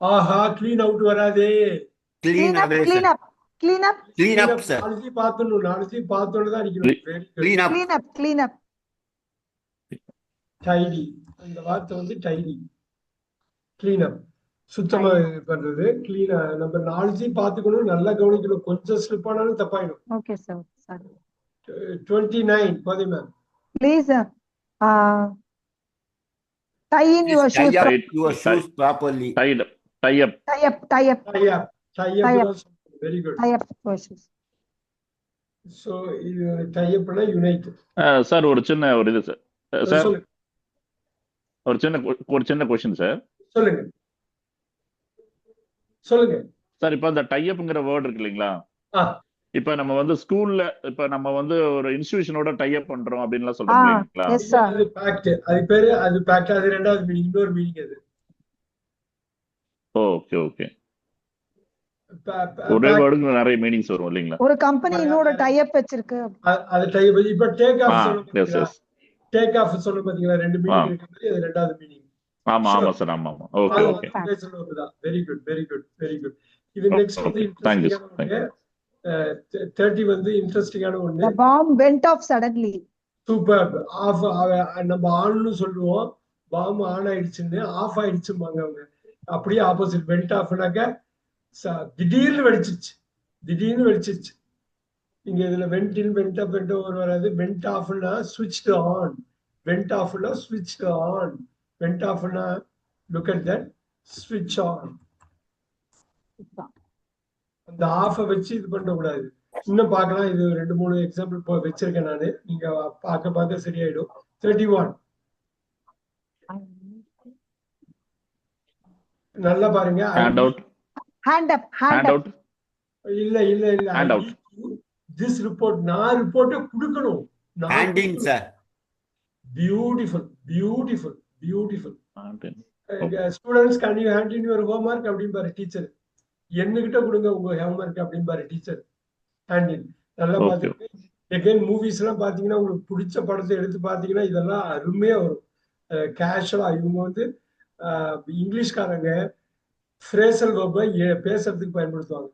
[SPEAKER 1] ஆஹா, clean out வராதே.
[SPEAKER 2] Clean up sir.
[SPEAKER 1] நாளைக்கு பார்த்தோன்னு தான் அடிக்கணும்.
[SPEAKER 2] Clean up.
[SPEAKER 1] Tidy. அந்த வார்த்தை வந்து tidy. Clean up. சுத்தமா பண்றது. clean. நம்ம நாளைக்கு பார்த்துக்கணும், நல்லா கவனிக்கணும். கொஞ்சம் ஸ்லிப் ஆனாலும் தப்பாயிடும்.
[SPEAKER 2] Okay sir. Sorry.
[SPEAKER 1] 29. போதே ma'am.
[SPEAKER 2] Please tie in your shoes.
[SPEAKER 3] Your shoes properly.
[SPEAKER 5] Tie up.
[SPEAKER 1] Very good.
[SPEAKER 2] Tie up your shoes.
[SPEAKER 1] So tie up na unite.
[SPEAKER 5] Sir ஒரு இது சார். சார் ஒரு சின்ன क्वेश्चन சார். சொல்லுங்க sir. இப்போ அந்த tie அப்ங்கற word இருக்கு இல்லீங்களா? இப்ப நம்ம வந்து ஸ்கூல்ல, இப்ப நம்ம வந்து ஒரு இன்ஸ்டிடியூஷனோட டை அப் பண்றோம் அப்படின்லாம் சொல்றோம் இல்லீங்களா?
[SPEAKER 2] Yes sir.
[SPEAKER 1] அது பாக்ட். அது பேரு அது பாக்ட். அது ரெண்டாவது மீனிங், இன்னொரு மீனிங் அது.
[SPEAKER 5] Okay okay. ஒரே வேர்டுக்கு நிறைய மீனிங்ஸ் வரும் இல்லீங்களா?
[SPEAKER 2] ஒரு கம்பெனி இன்னோட டை அப் வச்சிருக்கு.
[SPEAKER 1] அது டை அப். இப்ப டேக் ஆஃப் சொல்லுங்க. டேக் ஆஃப் சொல்ல பாத்தீங்களா? ரெண்டு மீனிங் இருக்கு. அது ரெண்டாவது மீனிங்.
[SPEAKER 5] ஆமா சார். ஆமா. Okay okay.
[SPEAKER 1] Very good, very good, very good. இது நெக்ஸ்ட் வந்து இன்ட்ரஸ்டிங்கான 30 வந்து இன்ட்ரஸ்டிங்கான ஒண்ணு.
[SPEAKER 2] The bomb went off suddenly.
[SPEAKER 1] Super. Off நம்ம ஆன்னு சொல்லுவோம், பாம் ஆன் ஆயிடுச்சுன்னு. ஆஃப் ஆயிடுச்சுமாங்க அவங்க. அப்படியே ஆப்போசிட். வெண்ட் ஆஃப்னாக்க திடீர்னு வெடிச்சிச்சு. இங்க இதுல went in, went up, went over வராது. வெண்ட் ஆஃப்னா ஸ்விட்ச்டு ஆன். வெண்ட் ஆஃப்னா ஸ்விட்ச்டு ஆன். வெண்ட் ஆஃப்னா லுக் அட் தட், ஸ்விட்ச் ஆன். அந்த ஆஃபை வச்சு இது பண்ண கூடாது. இன்னும் பார்க்கலாம். இது 2-3 எக்ஸாம்பிள் வச்சிருக்கேன் நானு. நீங்க பார்க்க சரியாயிடும். 31. நல்லா பாருங்க.
[SPEAKER 5] Hand out.
[SPEAKER 1] இல்ல
[SPEAKER 5] Hand out.
[SPEAKER 1] This report நான் ரிப்போர்ட்டை கொடுக்கணும்.
[SPEAKER 3] Handing sir.
[SPEAKER 1] Beautiful. Students, can you hand in your homework அப்படிம்பாரு டீச்சர். என்னகிட்ட கொடுங்க உங்க ஹோம்வொர்க் அப்படிம்பாரு டீச்சர். ஹேண்ட் இன் நல்லா
[SPEAKER 5] ஓகே
[SPEAKER 1] பார்த்துட்டு எகைன் மூவிஸ் எல்லாம் பாத்தீங்கன்னா உங்களுக்கு பிடிச்ச படத்தை எடுத்து பாத்தீங்கன்னா இதெல்லாம் அருமையா வரும். கேஷுவலா இவங்க வந்து இங்கிலீஷ்காரங்க ஃப்ரேசல் வெர்பை பேசுறதுக்கு பயன்படுத்துவாங்க,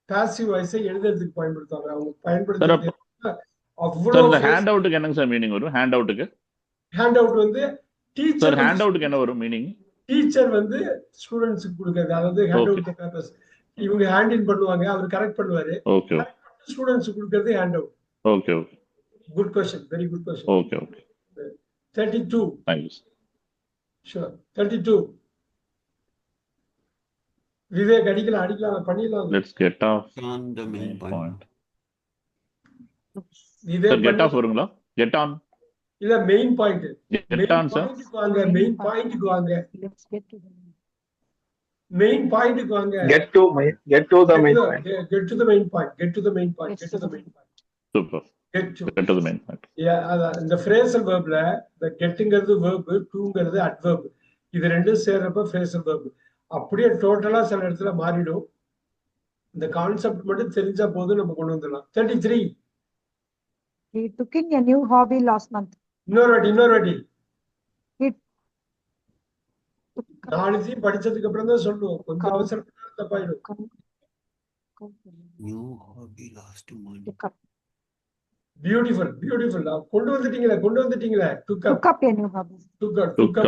[SPEAKER 1] பாசிவ் வாய்ஸை எழுதுறதுக்கு பயன்படுத்துவாங்க. அவங்க பயன்படுத்துறது
[SPEAKER 5] சார்
[SPEAKER 1] அவ்வளவு
[SPEAKER 5] இந்த ஹேண்ட் அவுட்டுக்கு என்னங்க சார் மீனிங் வரும்? ஹேண்ட் அவுட்டுக்கு
[SPEAKER 1] ஹேண்ட் அவுட் வந்து
[SPEAKER 5] சார்
[SPEAKER 1] டீச்சர்
[SPEAKER 5] ஹேண்ட் அவுட்டுக்கு என்ன வரும் மீனிங்?
[SPEAKER 1] டீச்சர் வந்து ஸ்டூடெண்ட்ஸுக்கு கொடுக்கறது, அதாவது ஹேண்ட்
[SPEAKER 5] ஓகே
[SPEAKER 1] அவுட் பேப்பர்ஸ் இவங்க ஹேண்ட் இன் பண்ணுவாங்க, அவர் கரெக்ட் பண்ணுவாரு,
[SPEAKER 5] ஓகே
[SPEAKER 1] ஸ்டூடெண்ட்ஸுக்கு கொடுக்கறது hand out.
[SPEAKER 5] Okay okay
[SPEAKER 1] good question, very good question.
[SPEAKER 5] Okay okay
[SPEAKER 1] 32
[SPEAKER 5] thank you sir.
[SPEAKER 1] Sure. 32 Vivek அடிக்கலாம் பண்ணிடலாம்.
[SPEAKER 5] Let's get off
[SPEAKER 3] On the main point.
[SPEAKER 5] Point.
[SPEAKER 1] Vivek
[SPEAKER 5] sir get off வருங்களா? Get on
[SPEAKER 1] இல்ல main point,
[SPEAKER 5] get on sir.
[SPEAKER 1] வாங்க main பாயிண்ட்க்கு வாங்க, main பாயிண்ட்க்கு வாங்க.
[SPEAKER 4] Get to the main point.
[SPEAKER 1] Get to the main point, get to the main point, get to the main point.
[SPEAKER 5] Super.
[SPEAKER 1] Get to.
[SPEAKER 5] Get to the main point.
[SPEAKER 1] இந்த phrasal வெர்ப்ல இந்த கெட்டுங்கிறது verb, டுங்கிறது adverb, இது ரெண்டும் சேர்றப்ப phrasal verb. அப்படியே டோட்டலா சில இடத்துல மாறிடும். இந்த கான்செப்ட் மட்டும் தெரிஞ்சா போதும், நம்ம கொண்டு வந்துடலாம். 33
[SPEAKER 2] He took in a new hobby last month.
[SPEAKER 1] இன்னொரு வாட்டி
[SPEAKER 2] He
[SPEAKER 1] நாளைக்கு படிச்சதுக்கு அப்புறம் தான் சொல்லுவோம், கொஞ்சம் அவசரப்பட்டா தப்பாயிடும்.
[SPEAKER 3] New hobby last month.
[SPEAKER 2] took up
[SPEAKER 1] beautiful கொண்டு வந்துட்டீங்களே took
[SPEAKER 2] took up a new hobby.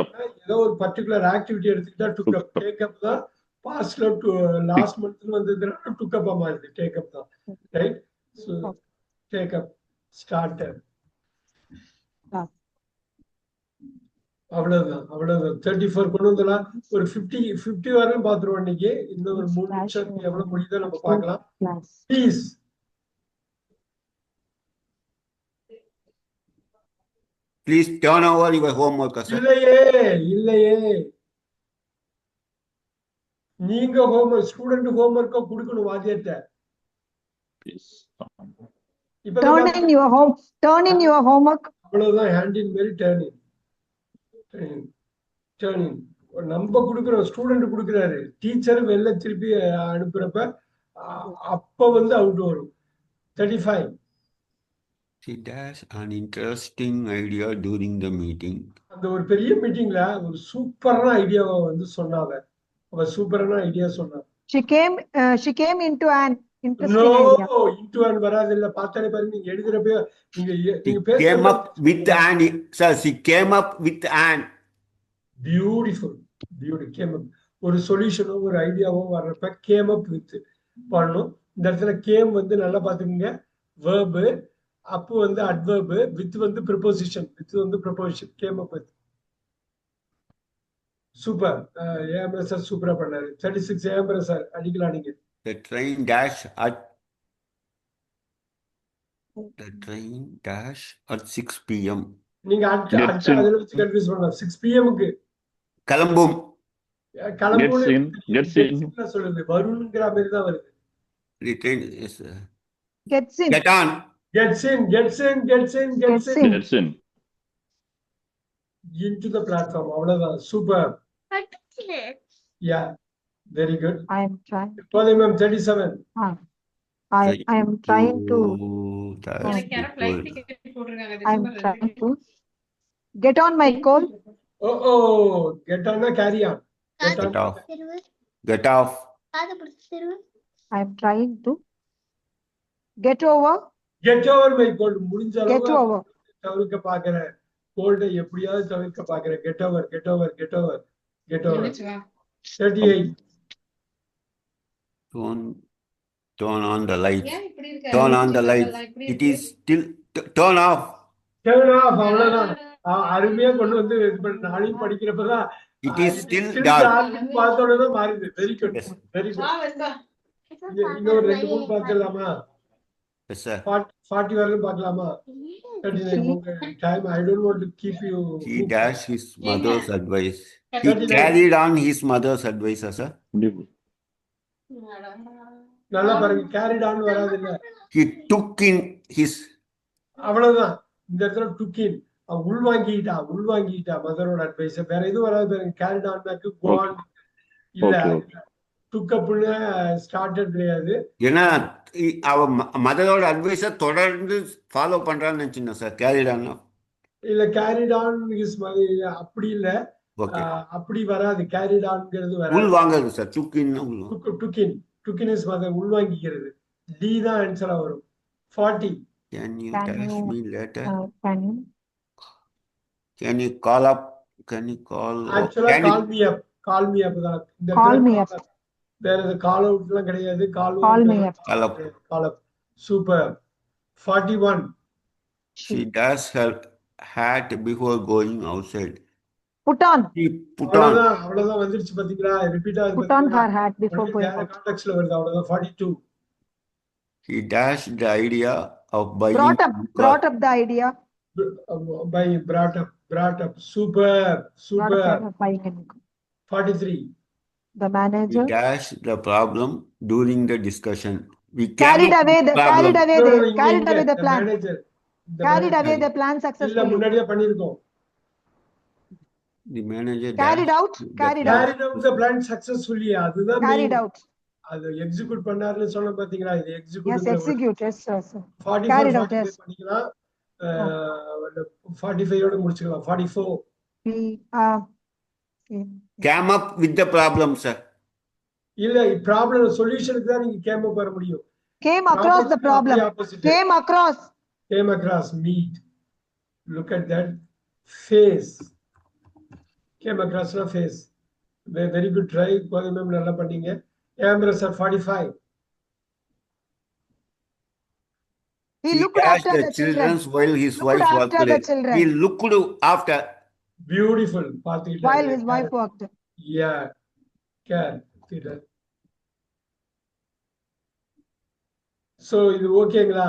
[SPEAKER 1] up ஏதோ ஒரு பர்టిక్యులர் ஆக்டிவிட்டி எடுத்துக்கிட்டா took up. Take up தான் பாஸ்ட்ல லாஸ்ட் மந்த்ல வந்ததுன்னா took up மாறுது, take up தான், right? So take up started. அவ்வளவுதான் 34 கொண்டு வந்துடலாம். ஒரு 50 வரையும் பாத்துருவோம் இன்னைக்கு. இன்னும் ஒரு 3 நிமிஷம் எவ்வளவு முடியுதோ நம்ம பார்க்கலாம்.
[SPEAKER 2] Class.
[SPEAKER 1] Please
[SPEAKER 3] Please turn over your homework, sir.
[SPEAKER 1] இல்லையே நீங்க ஸ்டூடெண்ட் ஹோம்வொர்க்க கொடுக்கணும் வாத்தியார்ட்ட.
[SPEAKER 5] ப்ளீஸ்
[SPEAKER 1] இப்ப
[SPEAKER 2] Turn in your homework.
[SPEAKER 1] அவ்வளவுதான், ஹேண்ட் இன் மாதிரி டர்ன் இன் நம்ம கொடுக்குறோம், ஸ்டூடெண்ட் கொடுக்குறாரு, டீச்சர் வெளில திருப்பி அனுப்புறப்ப அப்ப வந்து அவுட் வரும். 35
[SPEAKER 3] She dash an interesting idea during the meeting.
[SPEAKER 1] அந்த ஒரு பெரிய மீட்டிங்ல ஒரு சூப்பரான ஐடியாவை வந்து சொன்னாங்க. அவ சூப்பரான ஐடியா சொன்னா.
[SPEAKER 2] She came into an interesting
[SPEAKER 1] no
[SPEAKER 2] idea.
[SPEAKER 1] Into and வராது இல்ல, பார்த்தாலே பாருங்க, நீங்க எழுதுறப்ப நீங்க
[SPEAKER 3] She came up with an, sir, she came up with an.
[SPEAKER 1] Beautiful came up. ஒரு சொல்யூஷனோ ஒரு ஐடியாவோ வர்றப்ப கேம் அப் வித் பண்ணணும். இந்த இடத்துல கேம் வந்து நல்லா பாத்துக்கோங்க, வேர்பு, அப்பு வந்து அட்வர்ப், வித் வந்து preposition, came up with. Super, AMS sir சூப்பரா பண்ணாரு. 36 ஏஎம்எஸ் சார் அடிக்கலாம் நீங்க.
[SPEAKER 3] The train dash at 6 p.m.
[SPEAKER 1] நீங்க அதுல வச்சு கன்ஃபியூஸ் பண்ணலாம். 6 pmக்கு
[SPEAKER 3] கிளம்பும்.
[SPEAKER 1] சொல்லுது, வருண்ங்கிற மாதிரி தான் வருது.
[SPEAKER 3] The train is
[SPEAKER 2] Gets in.
[SPEAKER 3] get on.
[SPEAKER 1] Gets in into the platform. அவ்வளவுதான், super. Yeah, very good.
[SPEAKER 2] I am trying.
[SPEAKER 1] Call him 37.
[SPEAKER 2] I am trying to. I am trying to get on my call.
[SPEAKER 1] Get on, carry on.
[SPEAKER 3] Get off.
[SPEAKER 2] I am trying to get over.
[SPEAKER 1] My cold. முடிஞ்ச
[SPEAKER 2] Get
[SPEAKER 1] அளவு
[SPEAKER 2] over.
[SPEAKER 1] தவிர்க்க பாக்குறேன், கோல்டை எப்படியாவது தவிர்க்க பாக்குறேன். Get over. 38
[SPEAKER 3] Turn on the light. Turn on the light. It is still turn off.
[SPEAKER 1] அவ்வளவுதான். அருமையா கொண்டு வந்து நாளையும் படிக்கிறப்பதான்
[SPEAKER 3] It is still dark.
[SPEAKER 1] பார்த்தோட மாறிது. Very good,
[SPEAKER 3] Yes.
[SPEAKER 1] Very good. இன்னொரு 2 மூணு பார்க்கலாமா?
[SPEAKER 3] Yes, sir.
[SPEAKER 1] 40 வரைக்கும் பார்க்கலாமா? 39 time. I don't want to keep you.
[SPEAKER 3] He dashed his mother's advice. He carried on his mother's advice, sir.
[SPEAKER 1] நல்லா பாருங்க, carried on வராது இல்ல.
[SPEAKER 3] He took in his.
[SPEAKER 1] அவ்வளவுதான், இந்த இடத்துல took in, உள்வாங்கிட்டா மதரோட அட்வைஸ். வேற எதுவும் வராது பாருங்க. carried on back, go on இல்ல. took upன்னு started கிடையாது.
[SPEAKER 3] ஏன்னா அவ மதரோட அட்வைஸை தொடர்ந்து ஃபாலோ பண்றான்னு நினைச்சுங்க சார். கேரிட் ஆன்
[SPEAKER 1] இல்ல carried on is அப்படி இல்ல.
[SPEAKER 3] ஓகே.
[SPEAKER 1] அப்படி வராது. carried onங்கிறது
[SPEAKER 3] உள்
[SPEAKER 1] வராது.
[SPEAKER 3] வாங்குறது சார். டுக்கின்
[SPEAKER 1] டுக்கின் இஸ் உள்வாங்கிக்கிறது. டி தான் ஆன்சரா வரும். 40.
[SPEAKER 3] Can you
[SPEAKER 2] Can
[SPEAKER 3] text
[SPEAKER 2] you-
[SPEAKER 3] me later?
[SPEAKER 2] Can you
[SPEAKER 3] Can you call?
[SPEAKER 1] ஆக்சுவலா
[SPEAKER 3] Can you-
[SPEAKER 1] கால் மீ அப் தான். இந்த
[SPEAKER 2] Call me up.
[SPEAKER 1] வேற எது கால் அவுட்லாம் கிடையாது.
[SPEAKER 2] Call me up.
[SPEAKER 3] Call up.
[SPEAKER 1] Call up. Super. 41.
[SPEAKER 3] She does her hat before going outside.
[SPEAKER 2] put on
[SPEAKER 3] She put on.
[SPEAKER 1] அவ்வளவுதான் வந்துருச்சு பாத்தீங்களா? Repeat ஆகுது.
[SPEAKER 2] put on her hat before going
[SPEAKER 1] வேற
[SPEAKER 2] out.
[SPEAKER 1] கான்டெக்ஸ்ட்ல வருது. அவ்வளவுதான். 42.
[SPEAKER 3] He dashed the idea of buying.
[SPEAKER 2] brought
[SPEAKER 3] new car.
[SPEAKER 2] up the idea.
[SPEAKER 1] By brought up. Super.
[SPEAKER 2] Brought up of buying a new car.
[SPEAKER 1] 43.
[SPEAKER 2] The
[SPEAKER 3] He
[SPEAKER 2] manager
[SPEAKER 3] dashed the problem during the discussion. We
[SPEAKER 2] carried
[SPEAKER 3] came up
[SPEAKER 2] away
[SPEAKER 3] with
[SPEAKER 2] the
[SPEAKER 3] problem.
[SPEAKER 1] No, no,
[SPEAKER 2] carried
[SPEAKER 1] இங்க
[SPEAKER 2] away the plan.
[SPEAKER 1] manager. The
[SPEAKER 2] Carried
[SPEAKER 1] manager.
[SPEAKER 2] away the plan
[SPEAKER 1] இல்ல
[SPEAKER 2] successfully.
[SPEAKER 1] முன்னாடியே பண்ணிருக்கோம்.
[SPEAKER 3] The manager
[SPEAKER 2] Carried
[SPEAKER 3] dashed
[SPEAKER 2] out.
[SPEAKER 3] the
[SPEAKER 2] Carried
[SPEAKER 3] plan.
[SPEAKER 2] out.
[SPEAKER 1] Carried out the plan successfully. அதுதான்
[SPEAKER 2] Carried
[SPEAKER 1] main.
[SPEAKER 2] out.
[SPEAKER 1] அது execute பண்ணாருன்னு சொன்ன பாத்தீங்களா? இது
[SPEAKER 2] Yes,
[SPEAKER 1] execute.
[SPEAKER 2] execute. Yes, sir.
[SPEAKER 1] 44,
[SPEAKER 2] Carried out,
[SPEAKER 1] 45
[SPEAKER 2] yes.
[SPEAKER 1] பண்ணிக்கலாம். 45 ஓட முடிச்சுக்கலாம். 44.
[SPEAKER 2] We
[SPEAKER 3] Came up with the problem, sir.
[SPEAKER 1] இல்ல ப்ராப்ளம் சொல்யூஷனுக்கு தான் நீங்க கேம் அப் வர முடியும்.
[SPEAKER 2] came across the problem. Came across.
[SPEAKER 1] Came across. Meet. Look at that face. Came across the face. Very good try. Kothai ma'am நல்லா பண்ணீங்க. Ambrose at 45.
[SPEAKER 2] He
[SPEAKER 3] He
[SPEAKER 2] looked
[SPEAKER 3] dashed
[SPEAKER 2] after
[SPEAKER 3] the
[SPEAKER 2] the children.
[SPEAKER 3] children while his
[SPEAKER 2] Looked
[SPEAKER 3] wife
[SPEAKER 2] after
[SPEAKER 3] worked
[SPEAKER 2] the
[SPEAKER 3] late.
[SPEAKER 2] children.
[SPEAKER 3] He looked after.
[SPEAKER 1] Beautiful. பாத்தீங்களா?
[SPEAKER 2] While his wife worked.
[SPEAKER 1] Yeah. Care. So இது ஓகேங்களா?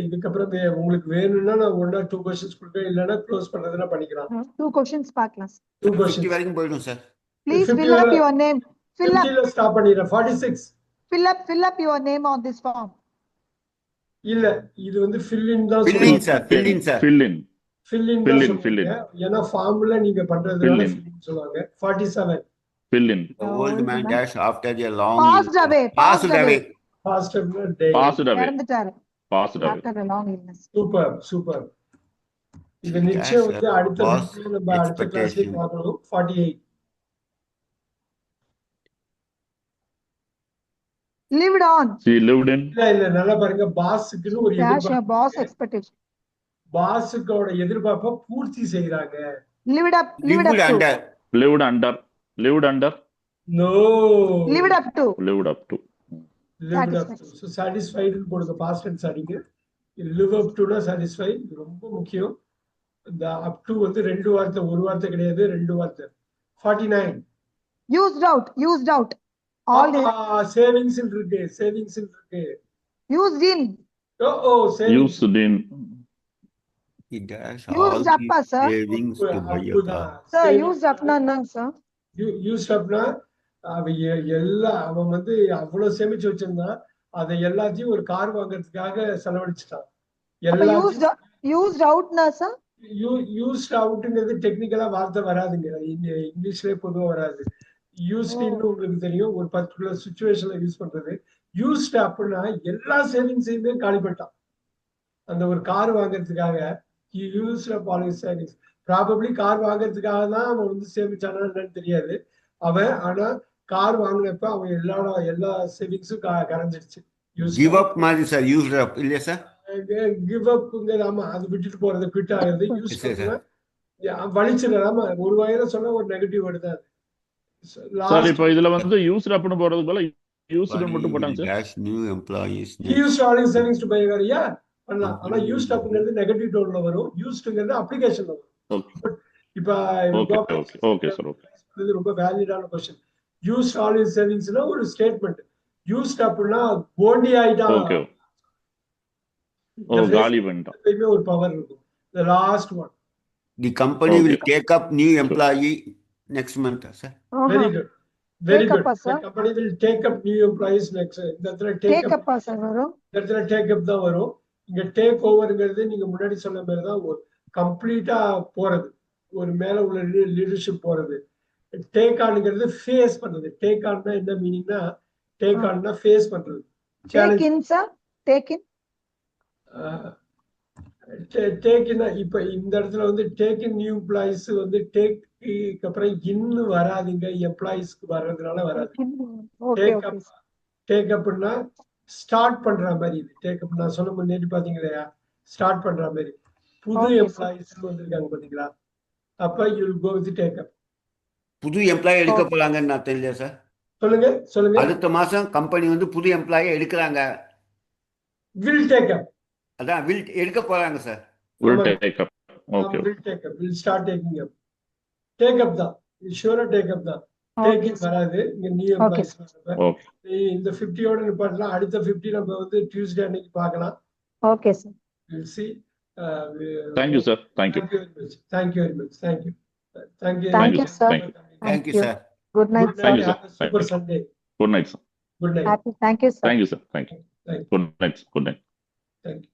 [SPEAKER 1] இதுக்கப்புறம் உங்களுக்கு வேணும்னா நான் 1 or 2 questions கொடுப்பேன். இல்லைன்னா close பண்றதுனா பண்ணிக்கலாம்.
[SPEAKER 2] 2 questions per class.
[SPEAKER 1] 2
[SPEAKER 3] 50
[SPEAKER 1] questions.
[SPEAKER 3] வரைக்கும் போயிடும் சார்.
[SPEAKER 2] Please
[SPEAKER 1] 50
[SPEAKER 2] fill up your name. Fill up
[SPEAKER 1] 50ல ஸ்டாப் பண்ணிடுறேன். 46.
[SPEAKER 2] fill up your name on this form.
[SPEAKER 1] இல்ல இது fill in தான்
[SPEAKER 3] Fill in, sir. Fill in, sir.
[SPEAKER 5] fill in.
[SPEAKER 1] fill in
[SPEAKER 5] Fill
[SPEAKER 1] தான்
[SPEAKER 5] in, fill in.
[SPEAKER 1] சொல்லுவாங்க. ஏன்னா formula நீங்க பண்றதுனால
[SPEAKER 5] Fill in.
[SPEAKER 1] fill in சொல்லுவாங்க. 47.
[SPEAKER 5] fill in.
[SPEAKER 3] The old man dashed after a long.
[SPEAKER 2] Passed away.
[SPEAKER 3] Passed away.
[SPEAKER 1] Fast day.
[SPEAKER 5] passed away.
[SPEAKER 2] இறந்துட்டாரு.
[SPEAKER 5] passed away.
[SPEAKER 2] After a long illness.
[SPEAKER 1] Super. இது
[SPEAKER 3] She
[SPEAKER 1] நிச்சயம்
[SPEAKER 3] has a
[SPEAKER 1] அடுத்த
[SPEAKER 3] boss
[SPEAKER 1] வீடியோல நம்ம அடுத்த கிளாஸ்ல
[SPEAKER 3] expectation.
[SPEAKER 1] பார்க்கணும். 48.
[SPEAKER 2] Lived on.
[SPEAKER 5] she lived in.
[SPEAKER 1] இல்ல நல்லா பாருங்க. பாஸுக்குன்னு ஒரு
[SPEAKER 2] Dash a boss
[SPEAKER 1] எதிர்பார்ப்பு.
[SPEAKER 2] expectation.
[SPEAKER 1] பாஸுக்கோட எதிர்பார்ப்பை பூர்த்தி செய்யறாங்க.
[SPEAKER 2] Lived up
[SPEAKER 3] Lived
[SPEAKER 2] to.
[SPEAKER 3] under.
[SPEAKER 5] lived under. lived under.
[SPEAKER 1] No.
[SPEAKER 2] Lived up to.
[SPEAKER 5] lived up to.
[SPEAKER 1] lived up to. So satisfied னு போடுங்க. past tense அடிங்க. live up to னா satisfied. இது ரொம்ப முக்கியம். இந்த up to ரெண்டு வார்த்தை, ஒரு வார்த்தை கிடையாது, ரெண்டு வார்த்தை. 49.
[SPEAKER 2] Used out. All the
[SPEAKER 1] savings இருக்கு.
[SPEAKER 2] used in.
[SPEAKER 1] savings.
[SPEAKER 5] used in.
[SPEAKER 3] He dashed
[SPEAKER 2] Used
[SPEAKER 3] all
[SPEAKER 2] up,
[SPEAKER 3] his
[SPEAKER 2] sir.
[SPEAKER 3] savings to buy a car.
[SPEAKER 2] Sir, used up na sir.
[SPEAKER 1] used upனா அவன் அவன் அவ்வளவு சேமிச்சு வச்சிருந்தான். அதை எல்லாத்தையும் ஒரு கார் வாங்குறதுக்காக செலவழிச்சிட்டான்.
[SPEAKER 2] used out na sir.
[SPEAKER 1] used outங்கிறது டெக்னிக்கலா வார்த்தை வராதுங்க. இங்கிலீஷ்லயே பொதுவா வராது. யூஸ்ட் உங்களுக்கு தெரியும், ஒரு பர்டிகுலர் சிச்சுவேஷன்ல யூஸ் பண்றது. யூஸ்ட் அப்படின்னா எல்லா சேவிங்ஸையுமே காலிப்பட்டான். அந்த ஒரு கார் வாங்குறதுக்காக யூஸ்ட் அப் all his savings. Probably car வாங்குறதுக்காக தான் அவன் சேமிச்சானா என்னன்னு தெரியாது அவன். ஆனா கார் வாங்கினப்ப அவன் எல்லா சேவிங்ஸும் கரைஞ்சிடுச்சு.
[SPEAKER 3] Give up மாதிரி சார். used up இல்லையா சார்?
[SPEAKER 1] கிவ் அப்ங்கிறது ஆமா, அது விட்டுட்டு போறது, குவிட் ஆகுது. யூஸ்
[SPEAKER 3] சரி, சரி.
[SPEAKER 1] வலிச்சிடலாமா, ஒரு வகையில சொன்னா ஒரு நெகட்டிவ் வேர்டு தான்.
[SPEAKER 5] சார் இப்போ இதுல used upனு போறதுக்கு பதிலா used மட்டும் போட்டாங்க sir.
[SPEAKER 3] Dash new employees.
[SPEAKER 1] He used all his savings to buy a car. Yeah, பண்ணலாம். ஆனா used upங்கிறது நெகட்டிவ் டோன்ல வரும். யூஸ்ட்ங்கிறது அப்ளிகேஷன்ல வரும்.
[SPEAKER 5] Okay.
[SPEAKER 1] இப்ப
[SPEAKER 5] okay sir.
[SPEAKER 1] இது ரொம்ப வேலிடான क्वेश्चन. used all his savingsனா ஒரு ஸ்டேட்மெண்ட். used upனா போண்டி ஆயிட்டான்.
[SPEAKER 5] Okay. காலி பண்ணிட்டான்.
[SPEAKER 1] எப்பவுமே ஒரு பவர் இருக்கும். The last one.
[SPEAKER 3] The company will take up new employee next month, sir.
[SPEAKER 1] Very good. Very
[SPEAKER 2] Take
[SPEAKER 1] good.
[SPEAKER 2] up, sir.
[SPEAKER 1] The company will take up new employees next. இடத்துல
[SPEAKER 2] Take up sir வரும்.
[SPEAKER 1] இடத்துல take up தான் வரும். இங்க take ஓவர்ங்கிறது நீங்க முன்னாடி சொன்ன மாதிரி தான் ஒரு கம்ப்ளீட்டா போறது, ஒரு மேல உள்ள லீடர்ஷிப் போறது. டேக் ஆன்ங்கிறது ஃபேஸ் பண்றது. டேக் ஆன்னா என்ன மீனிங்னா, டேக் ஆன்னா ஃபேஸ் பண்றது.
[SPEAKER 2] Take in, sir. Take in.
[SPEAKER 1] Take in இப்ப இந்த இடத்துல வந்து டேக் இன் நியூ எம்ப்ளாயிஸ் வந்து டேக்கு அப்புறம் இன்னு வராதுங்க, எம்ப்ளாயிஸ்க்கு வர்றதுனால வராது.
[SPEAKER 2] Okay,
[SPEAKER 1] take
[SPEAKER 2] okay.
[SPEAKER 1] Up take அப்னா ஸ்டார்ட் பண்ற மாதிரி. இது டேக் அப் நான் சொன்ன முன்னாடி பாத்தீங்க இல்லையா, ஸ்டார்ட் பண்ற மாதிரி. புது
[SPEAKER 2] Okay, sir.
[SPEAKER 1] எம்ப்ளாயிஸ் வந்திருக்காங்க பாத்தீங்களா, அப்ப you will go with take up.
[SPEAKER 3] புது எம்ப்ளாயி எடுக்க போறாங்கன்னு நான் தெரியல சார்.
[SPEAKER 1] சொல்லுங்க சொல்லுங்க.
[SPEAKER 3] அடுத்த மாசம் கம்பெனி வந்து புது எம்ப்ளாயி எடுக்கிறாங்க.
[SPEAKER 1] Will take up.
[SPEAKER 3] அதான் வில் எடுக்க போறாங்க sir.
[SPEAKER 5] will take up. Okay.
[SPEAKER 1] Will take up, will start taking up. Take up தான், ஷூரா டேக் அப் தான். டேக் இன் வராது இங்க நியூ எம்ப்ளாயிஸ்.
[SPEAKER 5] Okay.
[SPEAKER 1] இந்த 50யோட நிப்பாட்டலாம். அடுத்த 50 நம்ம வந்து டியூஸ்டே அன்னைக்கு பார்க்கலாம்.
[SPEAKER 2] Okay, sir.
[SPEAKER 1] We'll see.
[SPEAKER 5] Thank you, sir. Thank you.
[SPEAKER 1] Thank you very much. Thank you very much. Thank you. Thank you.
[SPEAKER 2] Thank you, sir.
[SPEAKER 3] Thank you, sir.
[SPEAKER 2] Good night,
[SPEAKER 1] Good
[SPEAKER 2] sir.
[SPEAKER 1] night.
[SPEAKER 5] sir.
[SPEAKER 1] Have a super Sunday.
[SPEAKER 5] Good night, sir.
[SPEAKER 1] Good night.
[SPEAKER 2] Happy. Thank you, sir.
[SPEAKER 5] Thank you, sir. Thank you.
[SPEAKER 1] Thank you.
[SPEAKER 5] Good night. Good night.
[SPEAKER 1] Thank you.